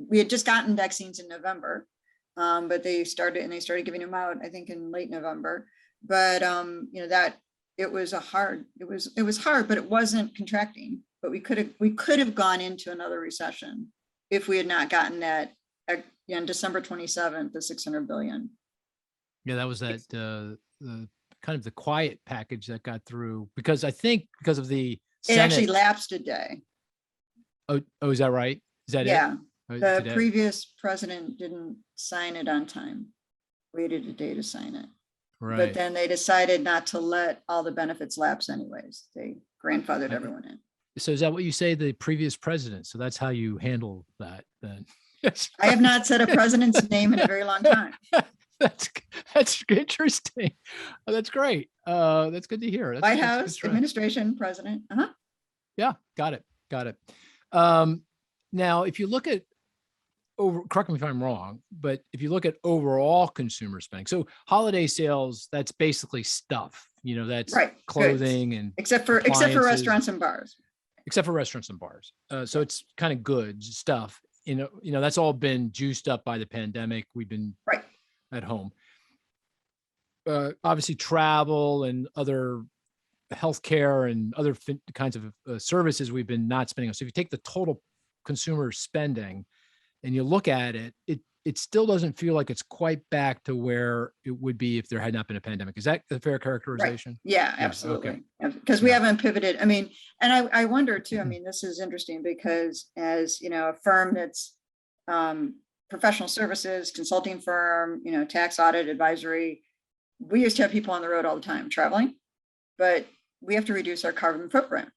we had just gotten vaccines in November, but they started giving them out, I think, in late November. But that. It was hard, but it wasn't contracting. But we could have gone into another recession if we had not gotten that on December 27th, the $600 billion. Yeah, that was the kind of the quiet package that got through, because I think because of the Senate. It actually lapsed a day. Oh, is that right? Is that it? The previous president didn't sign it on time. Waited a day to sign it. Right. But then they decided not to let all the benefits lapse anyways. They grandfathered everyone in. So is that what you say, the previous president? So that's how you handle that then? I have not said a president's name in a very long time. That's interesting. Oh, that's great. That's good to hear. White House administration president. Yeah, got it. Now, if you look at correct me if I'm wrong, but if you look at overall consumer spending, so holiday sales, that's basically stuff, that's clothing and except for restaurants and bars. So it's kind of goods, stuff, that's all been juiced up by the pandemic. We've been at home. Obviously travel and other healthcare and other kinds of services we've been not spending on. So if you take the total consumer spending and you look at it, it still doesn't feel like it's quite back to where it would be if there had not been a pandemic. Is that a fair characterization? Right. Yeah, absolutely. Because we haven't pivoted. I mean, and I wonder too, I mean, this is interesting because as, a firm that's professional services, consulting firm, tax audit, advisory, we used to have people on the road all the time traveling, but we have to reduce our carbon footprint.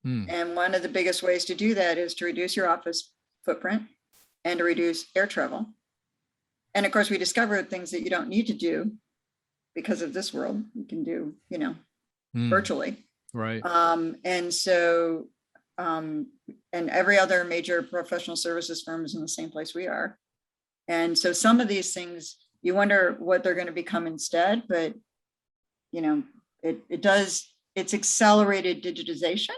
And one of the biggest ways to do that is to reduce your office footprint and to reduce air travel. And of course, we discovered things that you don't need to do because of this world. You can do, virtually. Right. And so, and every other major professional services firm is in the same place we are. And so some of these things, you wonder what they're going to become instead, but, it's accelerated digitization,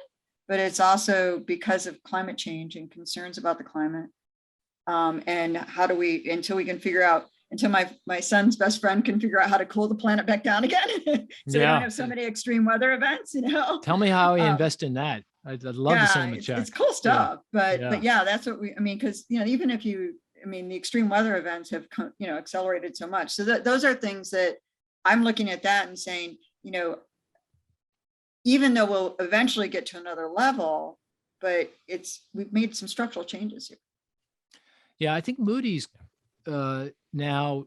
but it's also because of climate change and concerns about the climate. And how do we, until my son's best friend can figure out how to cool the planet back down again. So we don't have so many extreme weather events, Tell me how you invest in that. I'd love to send him a check. It's cool stuff, but Yeah. that's what because, even if the extreme weather events have, accelerated so much. So those are things that I'm looking at that and saying, even though we'll eventually get to another level, but we've made some structural changes here. Yeah, I think Moody's now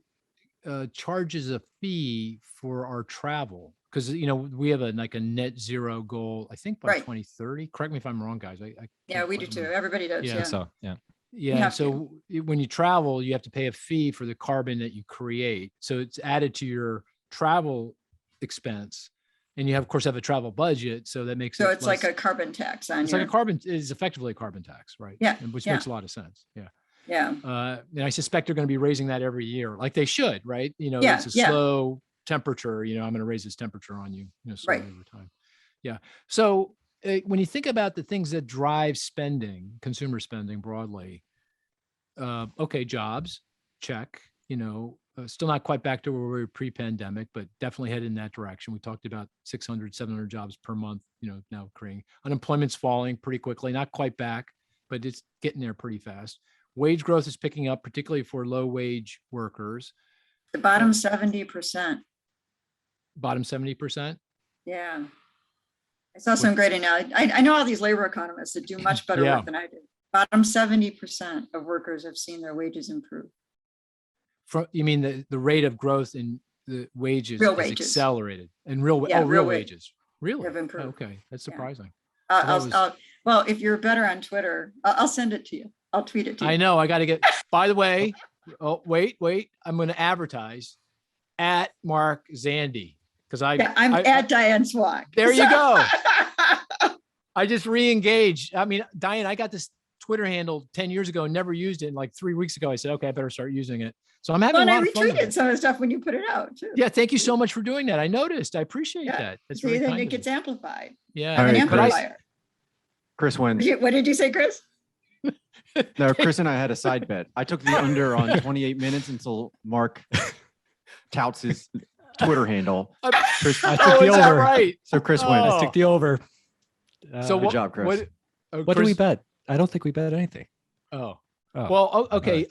charges a fee for our travel because we have a net zero goal, I think by 2030. Correct me if I'm wrong, guys. Yeah, we do too. Everybody does. Yeah. So Yeah. So when you travel, you have to pay a fee for the carbon that you create. So it's added to your travel expense. And you of course have a travel budget. So that makes it's like a carbon tax on like is effectively a carbon tax, right? Yeah. Which makes a lot of sense. Yeah. Yeah. And I suspect they're going to be raising that every year, like they should, right? It's a slow temperature. I'm going to raise this temperature on you, slowly over time. Yeah. So when you think about the things that drive spending, consumer spending broadly, jobs, check. Still not quite back to where we were pre-pandemic, but definitely headed in that direction. We talked about 600, 700 jobs per month. Now creating. Unemployment's falling pretty quickly, not quite back, but it's getting there pretty fast. Wage growth is picking up, particularly for low wage workers. The bottom 70%. Bottom 70%? Yeah. I saw some great analysis. I know all these labor economists that do much better work than I do. Bottom 70% of workers have seen their wages improve. You mean the rate of growth in the wages real is wages. Accelerated and real wages. Really? Have improved. Okay. That's surprising. Well, if you're better on Twitter, I'll send it to you. I'll tweet it to you. I know. I got to get, by the way, wait. I'm going to advertise at Mark Zandi because I'm at Diane Swonk. There you go. I just re-engaged. Diane, I got this Twitter handle 10 years ago and never used it. And like 3 weeks ago, I said, okay, I better start using it. So I'm having a lot of fun. I retweeted some of the stuff when you put it out too. Yeah. Thank you so much for doing that. I noticed. I appreciate that. That's See, then it gets amplified. Yeah. All right, an amplifier. Chris wins. What did you say, Cris? No, Chris and I had a side bet. I took the under on 28 minutes until Mark touts his Twitter handle. Chris, I took the over. Right? So Chris wins. I took the over. Good job, Chris. What did we bet? I don't think we bet anything. Oh. Well, okay.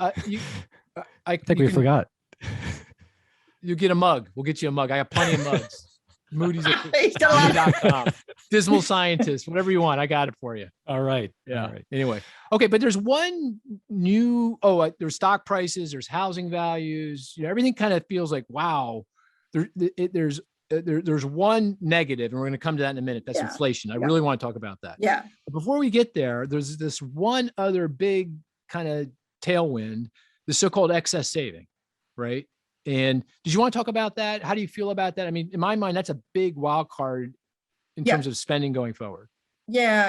I think we forgot. You get a mug. We'll get you a mug. I got plenty of mugs. Moody's.com. Dismal Scientist, whatever you want. I got it for you. All right. Yeah. All right. Anyway. Okay. But there's one new, there's stock prices, there's housing values, everything kind of feels like, wow, there's one negative, and we're going to come to that in a minute. That's inflation. I really want to talk about that. Yeah. But before we get there, there's this one other big kind of tailwind, the so-called excess saving, right? And did you want to talk about that? How do you feel about that? In my mind, that's a big wild card in terms of spending going forward. Yeah.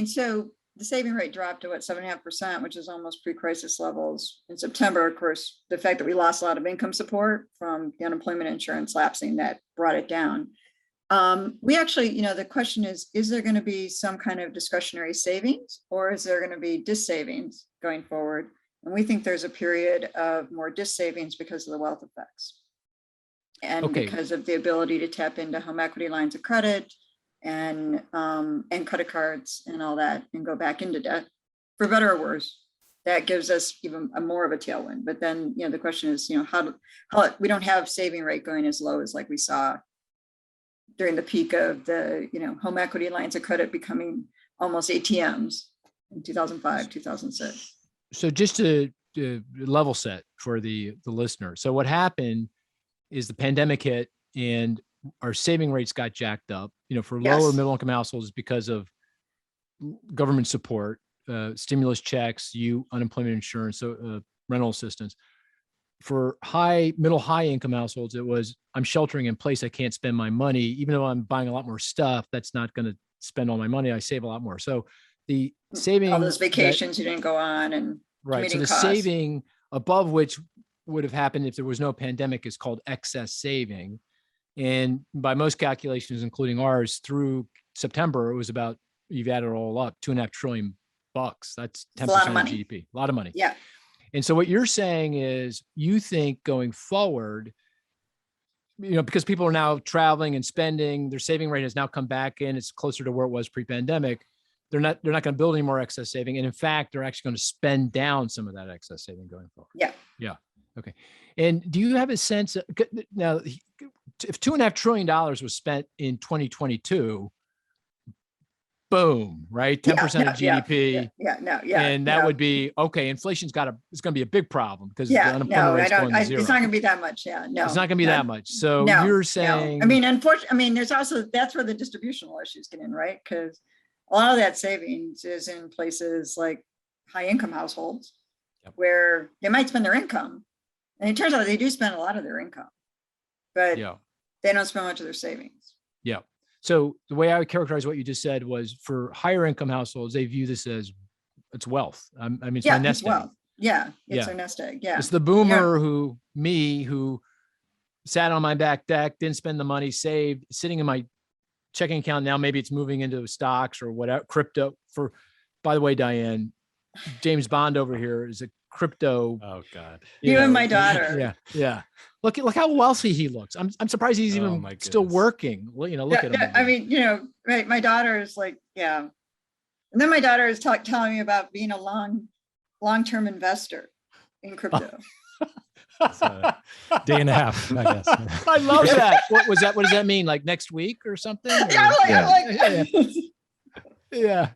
So the saving rate dropped to 7.5%, which is almost pre-crisis levels in September. Of course, the fact that we lost a lot of income support from the unemployment insurance lapsing, that brought it down. We actually, the question is there going to be some kind of discretionary savings, or is there going to be dis-savings going forward? And we think there's a period of more dis-savings because of the wealth effects. And because of the ability to tap into home equity lines of credit and credit cards and all that, and go back into debt, for better or worse. That gives us even more of a tailwind. But then, the question is, how we don't have saving rate going as low as like we saw during the peak of the, home equity lines of credit becoming almost ATMs in 2005, 2006. So just to level set for the listener. So what happened is the pandemic hit and our saving rates got jacked up, for lower middle income households because of government support, stimulus checks, unemployment insurance, so rental assistance. For high income households, it was, I'm sheltering in place. I can't spend my money, even though I'm buying a lot more stuff. That's not going to spend all my money. I save a lot more. So the saving, all those vacations you didn't go on, and right. So the saving above which would have happened if there was no pandemic is called excess saving. And by most calculations, including ours, through September, it was about, you've added it all up, $2.5 trillion. That's 10% of GDP. A lot of money. Yeah. And so what you're saying is you think going forward, because people are now traveling and spending, their saving rate has now come back in, it's closer to where it was pre-pandemic. they're not going to build any more excess saving. And in fact, they're actually going to spend down some of that excess saving going forward. Yeah. Yeah. Okay. And do you have a sense of, now, if $2.5 trillion was spent in 2022, boom, right? 10% of GDP. And that would be, okay, inflation's it's going to be a big problem because the unemployment rate's going to zero. It's not going to be that much. Yeah, no. It's not going to be that much. So you're saying. I mean, unfortunately, there's also, that's where the distributional issues get in, right? Because a lot of that savings is in places like high income households where they might spend their income. And it turns out they do spend a lot of their income, but they don't spend much of their savings. Yeah. So the way I would characterize what you just said was for higher income households, they view this as it's wealth. I mean, it's my nest egg. Wealth. Yeah, it's their nest egg. Yeah. It's the boomer who sat on my back deck, didn't spend the money, saved, sitting in my checking account. Now maybe it's moving into stocks or whatever, crypto. By the way, Diane, James Bond over here is a crypto. Oh God. You and my daughter. Yeah. Yeah. Look how wealthy he looks. I'm surprised he's even still working. Well, look at him. I mean, right. My daughter is like, And then my daughter is telling me about being a long-term investor in crypto. Day and a half, I guess. I love that. What does that mean? Like next week or something? Yeah.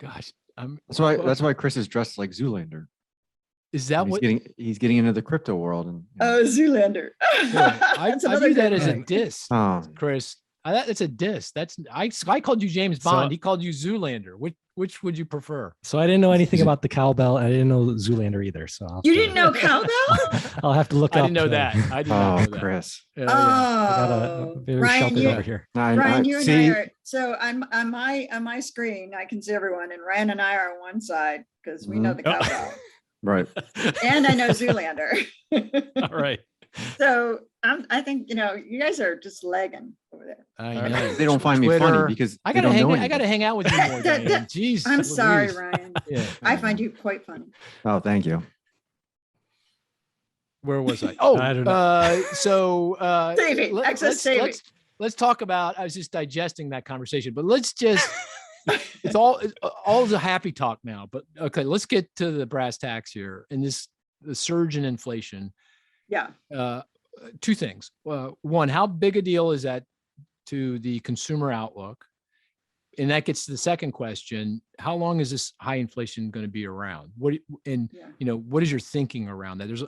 Gosh. That's why Cris is dressed like Zoolander. Is that he's getting into the crypto world? And Zoolander. I view that as a diss, Cris. That's a diss. I called you James Bond. He called you Zoolander. Which would you prefer? So I didn't know anything about the Cowbell. I didn't know Zoolander either. So you didn't know Cowbell? I'll have to look up. I didn't know that. I did not know that. Cris. I got a very Ryan, over here. Ryan, you and I are so on my screen. I can see everyone, and Ryan and I are on one side because we know the Cowbell. Right. And I know Zoolander. All right. So I think you guys are just lagging over there. I know. They don't find me funny because I gotta hang out with you more. Jeez. I'm sorry, Ryan. I find you quite funny. Oh, thank you. Where was I? Oh, I don't know. Saving, excess saving. Let's talk about. I was just digesting that conversation, but let's just. It's all the happy talk now. But okay, let's get to the brass tacks here. And the surge in inflation. Yeah. Two things. One, how big a deal is that to the consumer outlook? And that gets to the second question: how long is this high inflation going to be around? What is your thinking around that? There's,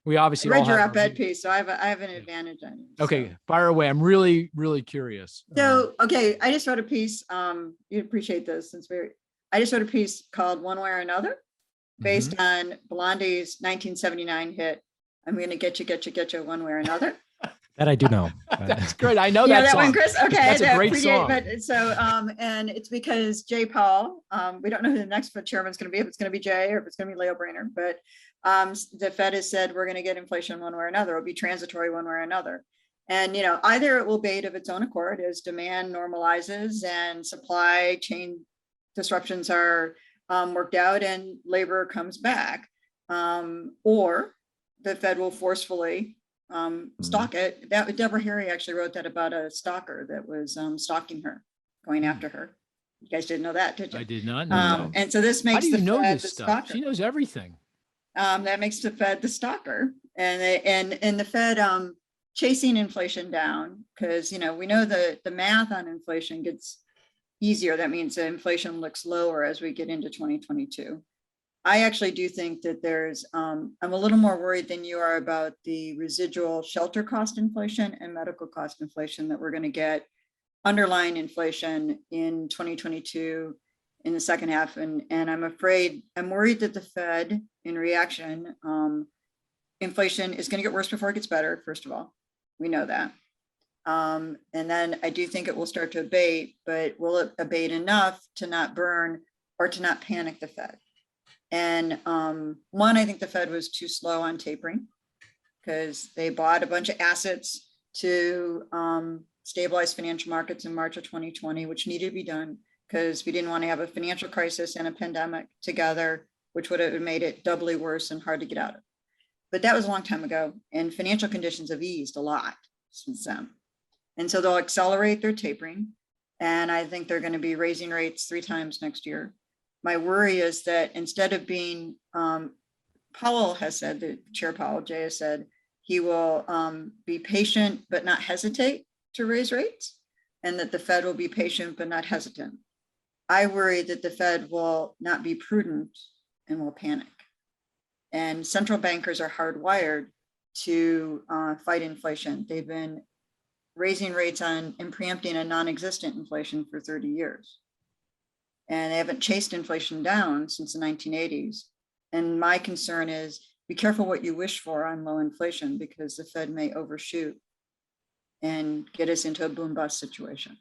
we obviously read your op-ed piece, so I have an advantage on you. Okay, fire away. I'm really, really curious. So, okay, I just wrote a piece. You'd appreciate this I just wrote a piece called "One Way or Another," based on Blondie's 1979 hit. I'm going to get you one way or another. That I do know. That's great. I know that song. One, Cris. Okay, that's a great song. But so, and it's because Jay Powell. We don't know who the next chairman's going to be. If it's going to be Jay or if it's going to be Leo Brainerd. But the Fed has said we're going to get inflation one way or another. It'll be transitory one way or another. And either it will abate of its own accord as demand normalizes and supply chain disruptions are worked out and labor comes back, or the Fed will forcefully stalk it. Deborah Harry actually wrote that about a stalker that was stalking her, going after her. You guys didn't know that, did you? I did not know. And so this makes the Fed the stalker. She knows everything. That makes the Fed the stalker, and the Fed chasing inflation down, because we know the math on inflation gets easier. That means that inflation looks lower as we get into 2022. I actually do think that there's, I'm a little more worried than you are about the residual shelter cost inflation and medical cost inflation that we're going to get underlying inflation in 2022 in the second half. And I'm worried that the Fed, in reaction, inflation is going to get worse before it gets better, first of all. We know that. And then I do think it will start to abate, but will it abate enough to not burn or to not panic the Fed? And one, I think the Fed was too slow on tapering because they bought a bunch of assets to stabilize financial markets in March of 2020, which needed to be done because we didn't want to have a financial crisis and a pandemic together, which would have made it doubly worse and hard to get out of. But that was a long time ago, and financial conditions have eased a lot since then. And so they'll accelerate their tapering. And I think they're going to be raising rates 3 times next year. My worry is that instead of being, Powell has said, that Chair Powell, Jay has said, he will be patient but not hesitate to raise rates, and that the Fed will be patient but not hesitant. I worry that the Fed will not be prudent and will panic. And central bankers are hardwired to fight inflation. They've been raising rates on and preempting a non-existent inflation for 30 years. And they haven't chased inflation down since the 1980s. And my concern is be careful what you wish for on low inflation, because the Fed may overshoot and get us into a boom bust situation.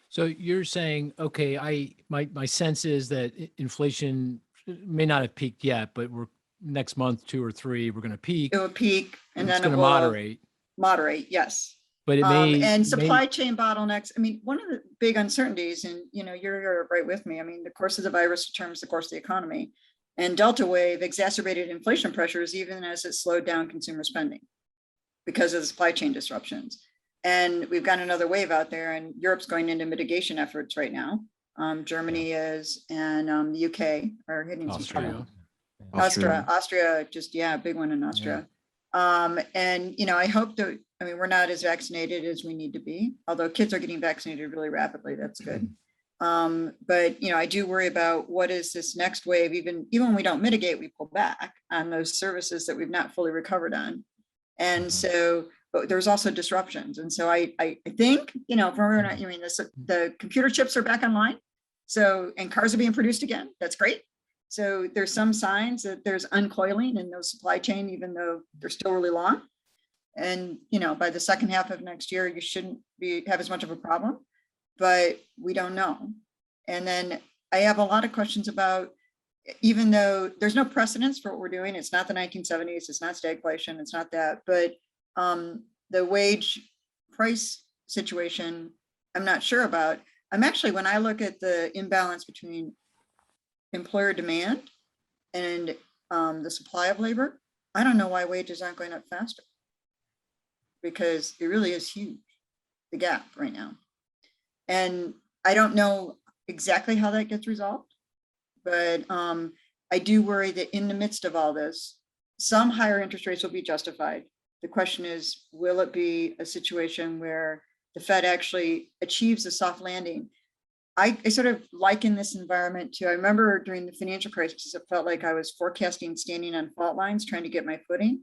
So you're saying, okay, my sense is that inflation may not have peaked yet, but we're next month, 2 or 3, we're going to peak. It will peak and then it's it going to will moderate. Moderate, yes. But it may and supply chain bottlenecks. I mean, one of the big uncertainties, and you're right with me. I mean, the course of the virus determines the course of the economy, and Delta wave exacerbated inflation pressures even as it slowed down consumer spending because of the supply chain disruptions. And we've got another wave out there, and Europe's going into mitigation efforts right now. Germany is, and the UK are hitting some trouble. Austria, just big one in Austria. And I hope that, we're not as vaccinated as we need to be, although kids are getting vaccinated really rapidly. That's good. But I do worry about what is this next wave. Even when we don't mitigate, we pull back on those services that we've not fully recovered on. And so, but there's also disruptions. And so I think, the computer chips are back online. So, and cars are being produced again. That's great. So there's some signs that there's uncoiling in those supply chain, even though they're still really long. And, by the second half of next year, you shouldn't have as much of a problem, but we don't know. And then I have a lot of questions about, even though there's no precedence for what we're doing, it's not the 1970s, it's not stagflation, it's not that, but the wage price situation, I'm not sure about. I'm actually, when I look at the imbalance between employer demand and the supply of labor, I don't know why wages aren't going up faster, because it really is huge, the gap right now. And I don't know exactly how that gets resolved, but I do worry that in the midst of all this, some higher interest rates will be justified. The question is, will it be a situation where the Fed actually achieves a soft landing? I sort of liken this environment to, I remember during the financial crisis, it felt like I was forecasting standing on fault lines, trying to get my footing.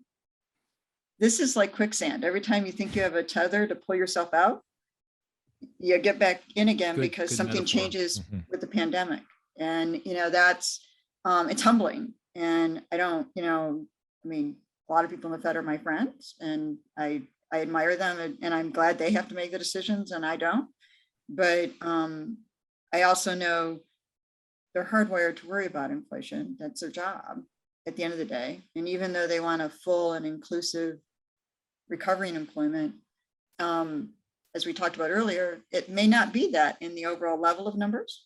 This is like quicksand. Every time you think you have a tether to pull yourself out, you get back in again because something changes with the pandemic. And, that's, it's humbling. And I don't, a lot of people in the Fed are my friends, and I admire them, and I'm glad they have to make the decisions and I don't. But I also know they're hardwired to worry about inflation. That's their job at the end of the day. And even though they want a full and inclusive recovery in employment, as we talked about earlier, it may not be that in the overall level of numbers.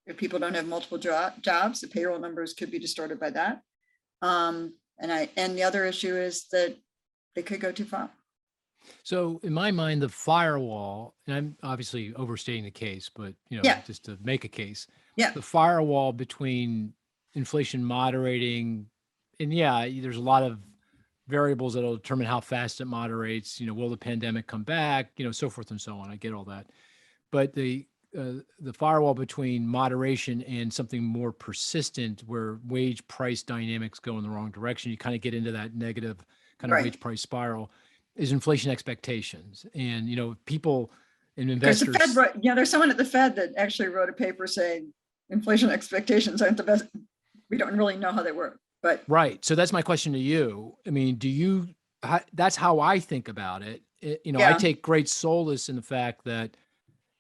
If people don't have multiple jobs, the payroll numbers could be distorted by that. And the other issue is that they could go too far. So in my mind, the firewall, and I'm obviously overstating the case, but just to make a case, the firewall between inflation moderating, and there's a lot of variables that'll determine how fast it moderates. Will the pandemic come back? So forth and so on. I get all that, but the firewall between moderation and something more persistent, where wage price dynamics go in the wrong direction, you kind of get into that negative kind of wage price spiral, is inflation expectations. And, people and investors. There's someone at the Fed that actually wrote a paper saying inflation expectations aren't the best. We don't really know how they work, but. Right. So that's my question to you. I mean, that's how I think about it. I take great solace in the fact that,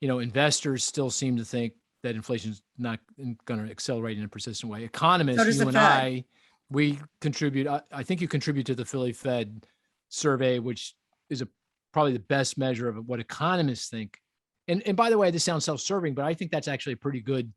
investors still seem to think that inflation is not going to accelerate in a persistent way. Economists, you and I, we contribute. I think you contribute to the Philly Fed survey, which is probably the best measure of what economists think. And by the way, this sounds self-serving, but I think that's actually a pretty good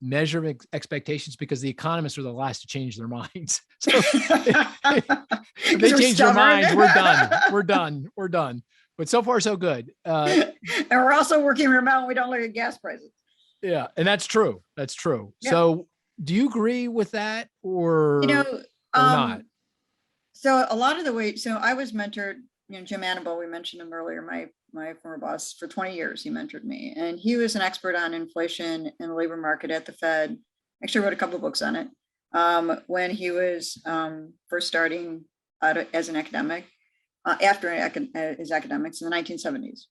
measure of expectations, because the economists are the last to change their minds. So if they change their minds, we're done. but so far so good. And we're also working remote. We don't look at gas prices. Yeah, and that's true. That's true. Yeah. So do you agree with that or, You know, or not? So a lot of the way, so I was mentored, Jim Annable, we mentioned him earlier, my former boss, for 20 years, he mentored me, and he was an expert on inflation and the labor market at the Fed. Actually wrote a couple of books on it when he was first starting out as an academic, after his academics in the 1970s.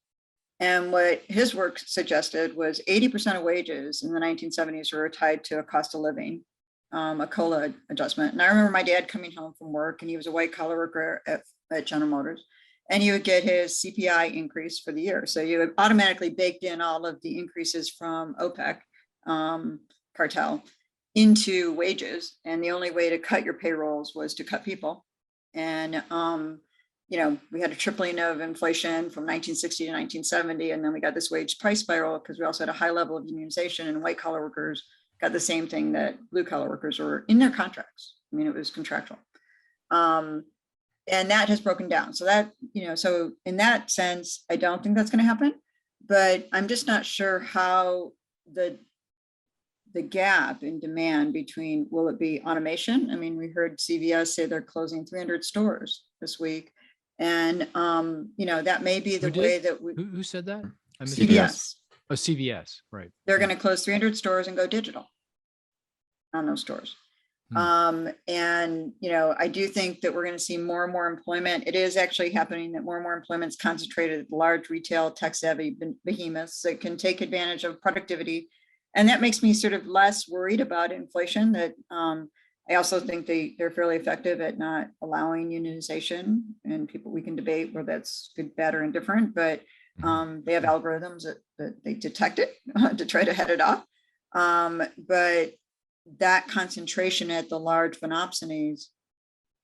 And what his work suggested was 80% of wages in the 1970s were tied to a cost of living, a COLA adjustment. And I remember my dad coming home from work, and he was a white collar worker at General Motors, and he would get his CPI increase for the year. So you had automatically baked in all of the increases from OPEC cartel into wages. And the only way to cut your payrolls was to cut people. And, we had a tripling of inflation from 1960 to 1970. And then we got this wage price spiral because we also had a high level of unionization, and white collar workers got the same thing that blue collar workers were in their contracts. I mean, it was contractual. And that has broken down. So that, so in that sense, I don't think that's going to happen, but I'm just not sure how the gap in demand between, will it be automation? I mean, we heard CVS say they're closing 300 stores this week. And, that may be the way that we. Who said that? I missed CVS. Oh, CVS, right. They're going to close 300 stores and go digital on those stores. And, I do think that we're going to see more and more employment. It is actually happening that more and more employment is concentrated at large retail tech savvy behemoths that can take advantage of productivity. And that makes me sort of less worried about inflation. That I also think they're fairly effective at not allowing unionization, and we can debate whether that's good, bad, or indifferent, but they have algorithms that they detect it to try to head it off. But that concentration at the large monopsonies,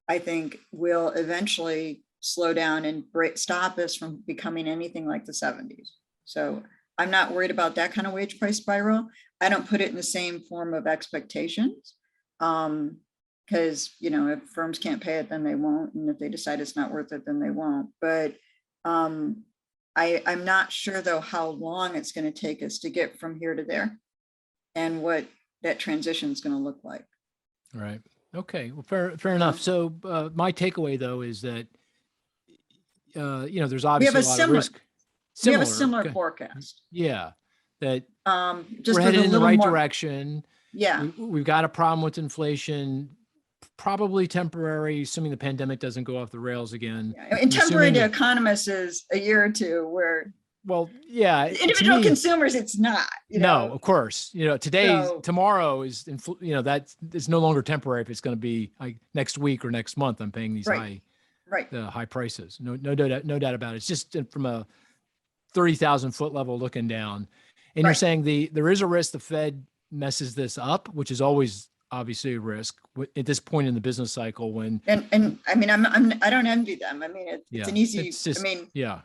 I think, will eventually slow down and stop us from becoming anything like the 70s. So I'm not worried about that kind of wage price spiral. I don't put it in the same form of expectations, because, if firms can't pay it, then they won't. And if they decide it's not worth it, then they won't. But I'm not sure, though, how long it's going to take us to get from here to there, and what that transition is going to look like. Right. Okay. Well, fair enough. So my takeaway, though, is that, there's obviously a lot of risk. We have a similar forecast. Yeah. That just we're headed in the right more direction. Yeah. We've got a problem with inflation, probably temporary, assuming the pandemic doesn't go off the rails again. Yeah. And temporary to economists is a year or two, where well, yeah, individual consumers, it's not. No, of course. Tomorrow is, that is no longer temporary. If it's going to be like next week or next month, I'm paying these high prices. No doubt about it. It's just from a 30,000 foot level looking down. And you're saying there is a risk the Fed messes this up, which is always obviously a risk at this point in the business cycle. When and I mean, I don't envy them. I mean, it's an easy.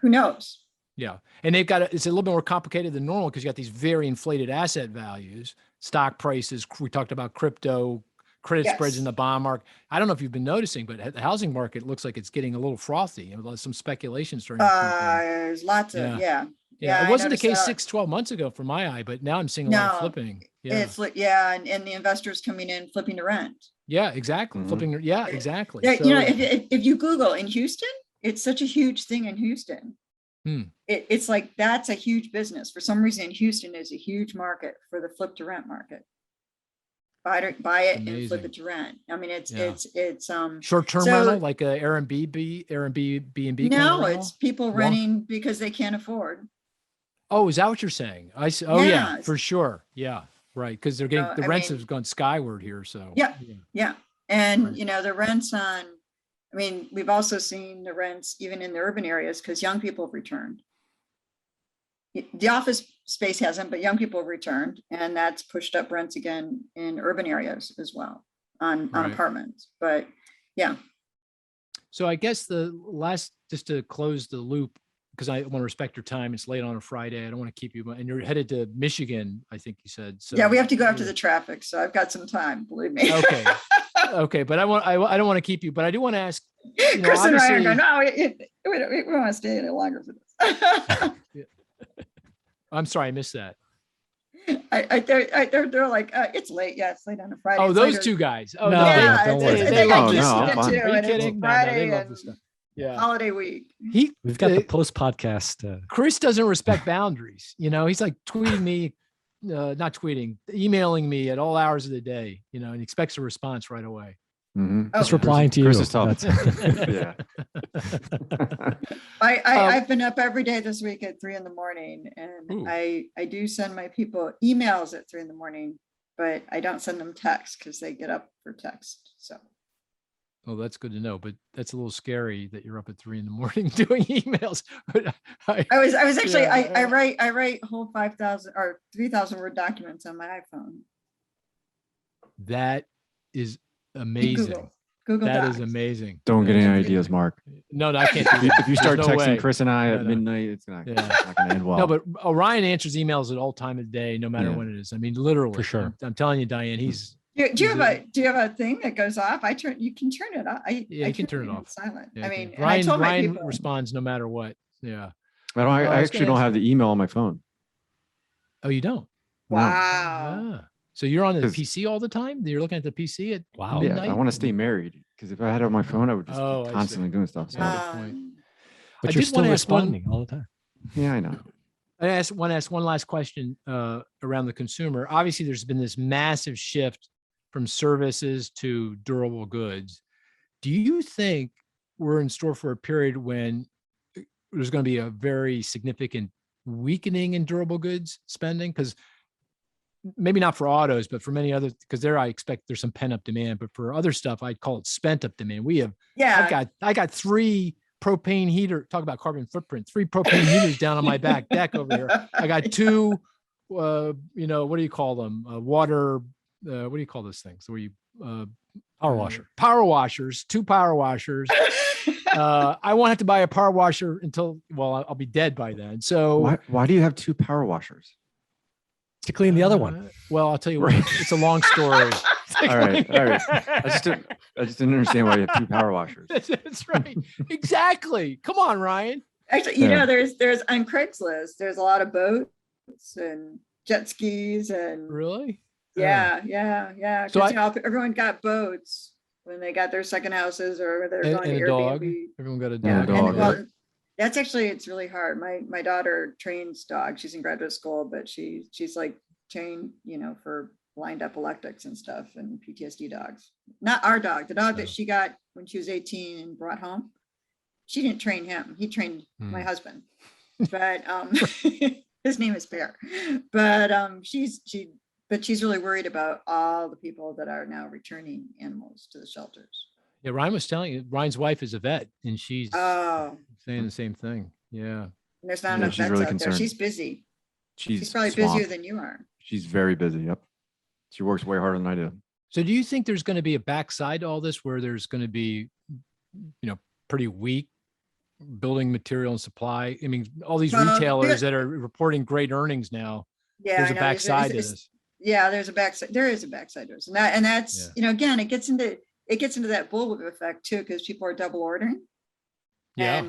Who knows? Yeah, and it's a little bit more complicated than normal because you got these very inflated asset values, stock prices. We talked about crypto, credit spreads in the bond market. I don't know if you've been noticing, but the housing market looks like it's getting a little frothy. Some speculation starting. There's lots of it wasn't the case 6-12 months ago from my eye, but now I'm seeing a lot of flipping. It's and the investors coming in flipping to rent. Yeah, exactly. Mm-hmm. Flipping. Yeah, exactly. Yeah, so, if you Google in Houston, it's such a huge thing in Houston. It's like, that's a huge business. For some reason, Houston is a huge market for the flip to rent market. Buy it and flip it to rent. I mean, it's short-term rental, like a Airbnb. No, it's people renting because they can't afford. Oh, is that what you're saying? I see. Oh yeah, for sure. Yeah, right. Because they're getting the rents have gone skyward here. So yeah. And the rents on. I mean, we've also seen the rents even in the urban areas because young people have returned. The office space hasn't, but young people have returned, and that's pushed up rents again in urban areas as well on apartments. But yeah. So I guess just to close the loop, because I want to respect your time. It's late on a Friday. I don't want to keep you, and you're headed to Michigan, I think you said. So yeah, we have to go after the traffic, so I've got some time. Believe me. Okay, but I don't want to keep you. But I do want to ask you know, Chris and Ryan obviously, go, no, we don't want to stay any longer for this. I'm sorry, I missed that. They're like, it's late. Yeah, it's late on a Friday. Oh, It's those later. two guys. Oh, No, no, Yeah, don't worry. it's, they they love got this used no, to I'm it fine. too. Are you And kidding? it's No, Friday they love and this stuff. Yeah. holiday week. We've got the post podcast. Chris doesn't respect boundaries. You know, he's like tweeting me, not tweeting, emailing me at all hours of the day, you know, and he expects a response right away. Mhm. Oh, Just replying to you. Chris is tough. That's- Yeah. I've been up every day this week at 3 a.m, and Ooh. I do send my people emails at 3 a.m, but I don't send them texts because they get up for text. So Oh, that's good to know, but that's a little scary that you're up at 3 a.m. doing emails. But I was actually Yeah. I write whole 5,000 or 3,000 word documents on my iPhone. that is amazing. Google That Docs. is amazing. Don't get That any is- ideas, Mark. No, I can't do If you, that. if you There's start no texting way. Chris and I at No. midnight, it's not, Yeah. it's not gonna end well. No, but Orion answers emails at all time of day, no matter Yeah. when it is. I mean, literally. For sure. I'm telling you, Diane, he's Do you have Is a thing that goes off? You can turn it off. Yeah, I you can turn it on off. silent. yeah, I mean, and I Ryan told my Ryan people, responds no matter what. Yeah. I don't. Oh, I I was actually gonna don't ask- have the email on my phone. Oh, you don't? No. wow. Ah. So you're on the 'Cause- PC all the time? You're looking at the PC at Wow. Yeah, midnight? I want to stay married because if I had it on my phone, I would just Oh, I be see. constantly doing stuff. So Yeah. good point. But I you're did still wanna ask one- responding all the time. yeah, I know. I want to ask one last question around the consumer. Obviously, there's been this massive shift from services to durable goods. Do you think we're in store for a period when there's going to be a very significant weakening in durable goods spending? Because maybe not for autos, but for many other, because there I expect there's some pent up demand. But for other stuff, I'd call it spent up demand. Yeah. I got 3 propane heater. Talk about carbon footprint. 3 propane heaters down on my back deck over here. I got 2. What do you call them? Water. What do you call those things? Where you Power washer. Power washers. 2 power washers. I won't have to buy a power washer until I'll be dead by then. So Why do you have 2 power washers? To clean the other one. Well, I'll tell you what. It's a long story. All right. I just didn't understand why you have 2 power washers. That's right. Exactly. Come on, Ryan. Actually, Yeah. there's on Craigslist, there's a lot of boats and jet skis and Really? yeah. So 'Cause, everyone got boats when they got their second houses or they're going And to a dog. Airbnb. Everyone got a Yeah, dog. a dog, And, right? well, that's actually, it's really hard. My daughter trains dogs. She's in graduate school, but she's like trained, for blind epileptics and stuff and PTSD dogs. Not our dog, the dog that she got when she was 18 and brought home. She didn't train him. He trained my husband. But his name is Bear. But she's really worried about all the people that are now returning animals to the shelters. Yeah, Ryan was telling you, Ryan's wife is a vet and she's Oh, saying the same thing. Yeah. and there's not Yeah, enough she's vets really out there. concerned. She's busy. She's She's probably busier swamped. than you are. She's very busy. Yep. She works way harder than I do. So do you think there's going to be a backside to all this where there's going to be, pretty weak building material and supply? I mean, all these Well, retailers that are reporting great earnings now, Yeah, there's I a know. backside to this. Yeah, there's a backside. There is a backside to it, and that's again, it gets into that bullwhip effect too, because people are double ordering. Yeah.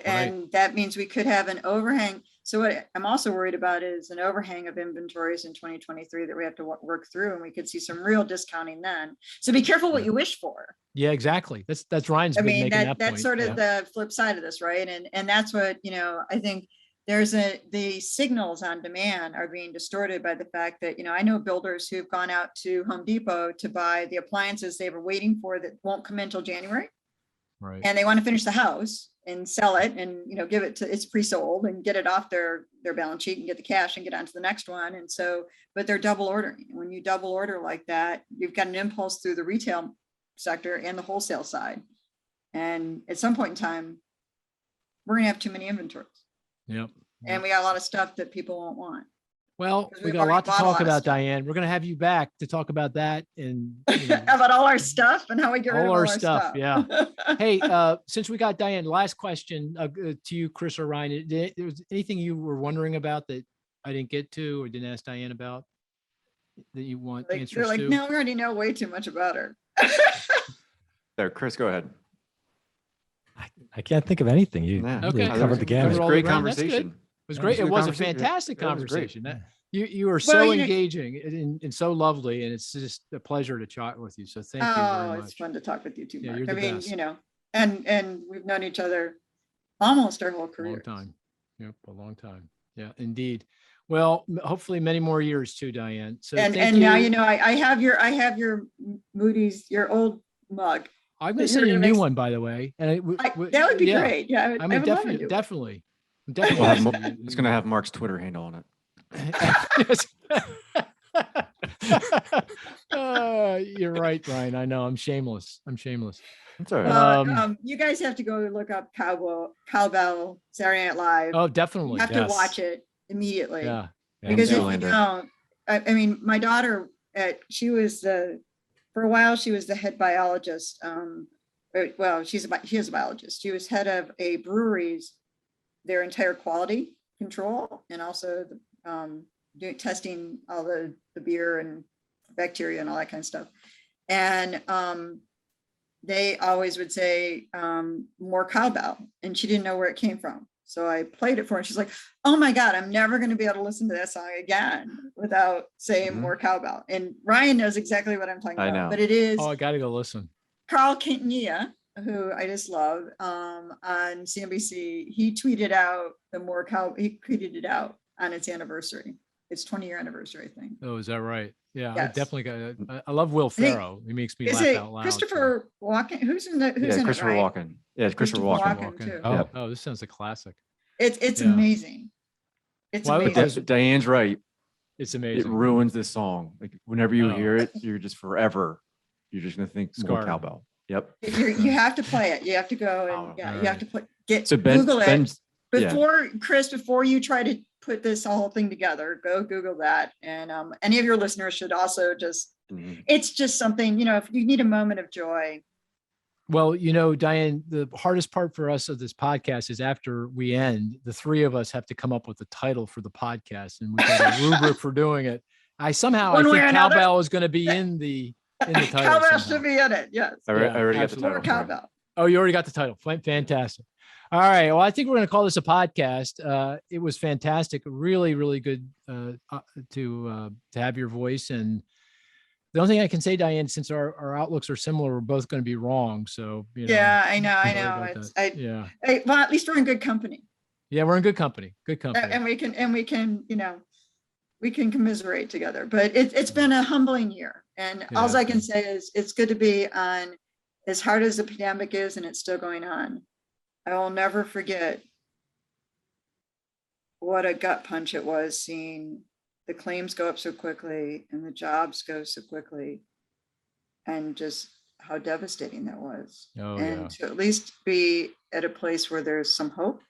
And that means we could have an overhang. So what I'm also worried about is an overhang of inventories in 2023 that we have to work through, and we could see some real discounting then. So be careful what you wish for. Yeah, exactly. That's Ryan's I been mean, making that that's point. sort of Yeah. the flip side of this, right? And that's what, I think the signals on demand are being distorted by the fact that, I know builders who've gone out to Home Depot to buy the appliances they were waiting for that won't come in until January. Right. And they want to finish the house and sell it and, give it to, it's pre-sold and get it off their balance sheet and get the cash and get on to the next one. And so, but they're double ordering. When you double order like that, you've got an impulse through the retail sector and the wholesale side. And at some point in time, we're going to have too many inventories. Yep. And we got a lot of stuff that people won't want. Well, Because we we've got a lot already to bought a talk lot of about, stuff. Diane. We're going to have you back to talk about that and How about all our stuff and how we get rid of all all our our stuff. stuff? Yeah. Hey, since we got Diane, last question to you, Chris or Ryan. There was anything you were wondering about that I didn't get to or didn't ask Diane about that you want They're answers like, to? no, we already know way too much about her. There, Chris, go ahead. I can't think of anything. You Yeah. really Okay. covered the It was gamut. a all great the ground. That's good. conversation. It was Yeah, great. a It good was a conversation. fantastic It was great. conversation. Yeah. You were Well, so you know- engaging and so lovely, and it's just a pleasure to chat with you. So thank you Oh, very it's much. fun to talk with you too, Yeah, Mark. you're I the mean, best. you know, and we've known each other almost our whole Long career. time. Yep, a long time. Yeah, indeed. Well, hopefully many more years too, Diane. So And thank now, you know, I have your Moody's, your old mug. I'm going that to send you're you a gonna new ex- one, by the way. And That would be yeah, great. Yeah, I I mean, would love to definitely, do it. definitely, We'll definitely. have send Mo- you- it's going to have Mark's Twitter handle on it. Yes. You're right, Brian. I know. I'm shameless. That's all right. You guys have to go look up Cowbell, Saturday Night Live. Oh, You definitely. have yes. to watch it immediately. Yeah. Because if you Zoolander. don't, I mean, my daughter, she was for a while, she was the head biologist. Well, she is a biologist. She was head of a brewery's, their entire quality control, and also testing all the beer and bacteria and all that kind of stuff. And they always would say more cowbell, and she didn't know where it came from. So I played it for her, and she's like, "Oh my God, I'm never going to be able to listen to that song again without saying Mhm. more cowbell." And Ryan knows exactly what I'm talking I about, know. but it is Oh, I got to go listen. Carl Quintanilla, who I just love, on CNBC. He tweeted out he tweeted it out on its anniversary. Its 20-year anniversary, I think. Oh, is that right? Yeah, I Yes. definitely got. I love Will think- Ferrell. He makes me Is laugh it out loud. Christopher Walken? Who's in Yeah, it, Christopher right? Walken. Yeah, it's Christopher Christopher Walken. Walken, too. Oh, Yep. oh, this sounds a classic. It's Yeah. amazing. It's Well, I would amazing. those- Diane's right. It's It amazing. ruins this song. Like whenever you Oh. hear it, you're just forever. You're just gonna think more Scarred. cowbell. Yep. You have to play it. You have to go and Oh, you all have to get So Google it Ben's, yeah. before Chris. Before you try to put this whole thing together, go Google that. And any of your listeners should also just. Mhm. It's just something, you know. If you need a moment of joy, Well, you know, Diane, the hardest part for us of this podcast is after we end, the three of us have to come up with a title for the podcast, and we've got a rubric for doing it. I One way think or another. cowbell is going to be in the title. cowbell somehow. should be in it. Yes, I Yeah, already got the absolutely. more title. for it. cowbell. Oh, you already got the title. Fantastic. All right. Well, I think we're going to call this a podcast. It was fantastic. Really, really good to have your voice. And the only thing I can say, Diane, since our outlooks are similar, we're both going to be wrong. So, you know, Yeah, I know. sorry about It's that. Yeah. well, at least we're in good company, Yeah. We're in good company. Good company. and we can, you know, we can commiserate together. But it's been a humbling year, and It all has I can been. say is it's good to be on, as hard as the pandemic is, and it's still going on. I will never forget what a gut punch it was seeing the claims go up so quickly and the jobs go so quickly, and just how devastating that was. Oh, And yeah. to at least be at a place where there's some hope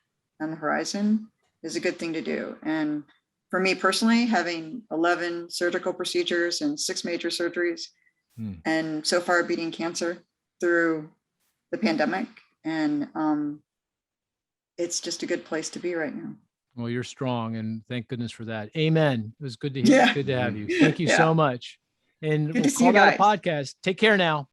on the horizon is a good thing to do. And for me personally, having 11 surgical procedures and 6 major surgeries, Hmm. and so far beating cancer through the pandemic, and it's just a good place to be right now. Well, you're strong, and thank goodness for that. Amen. It was good to hear. Yeah. Good to have you. Thank you Yeah. so much. And Good to we'll see call you that a guys. podcast. Take care now.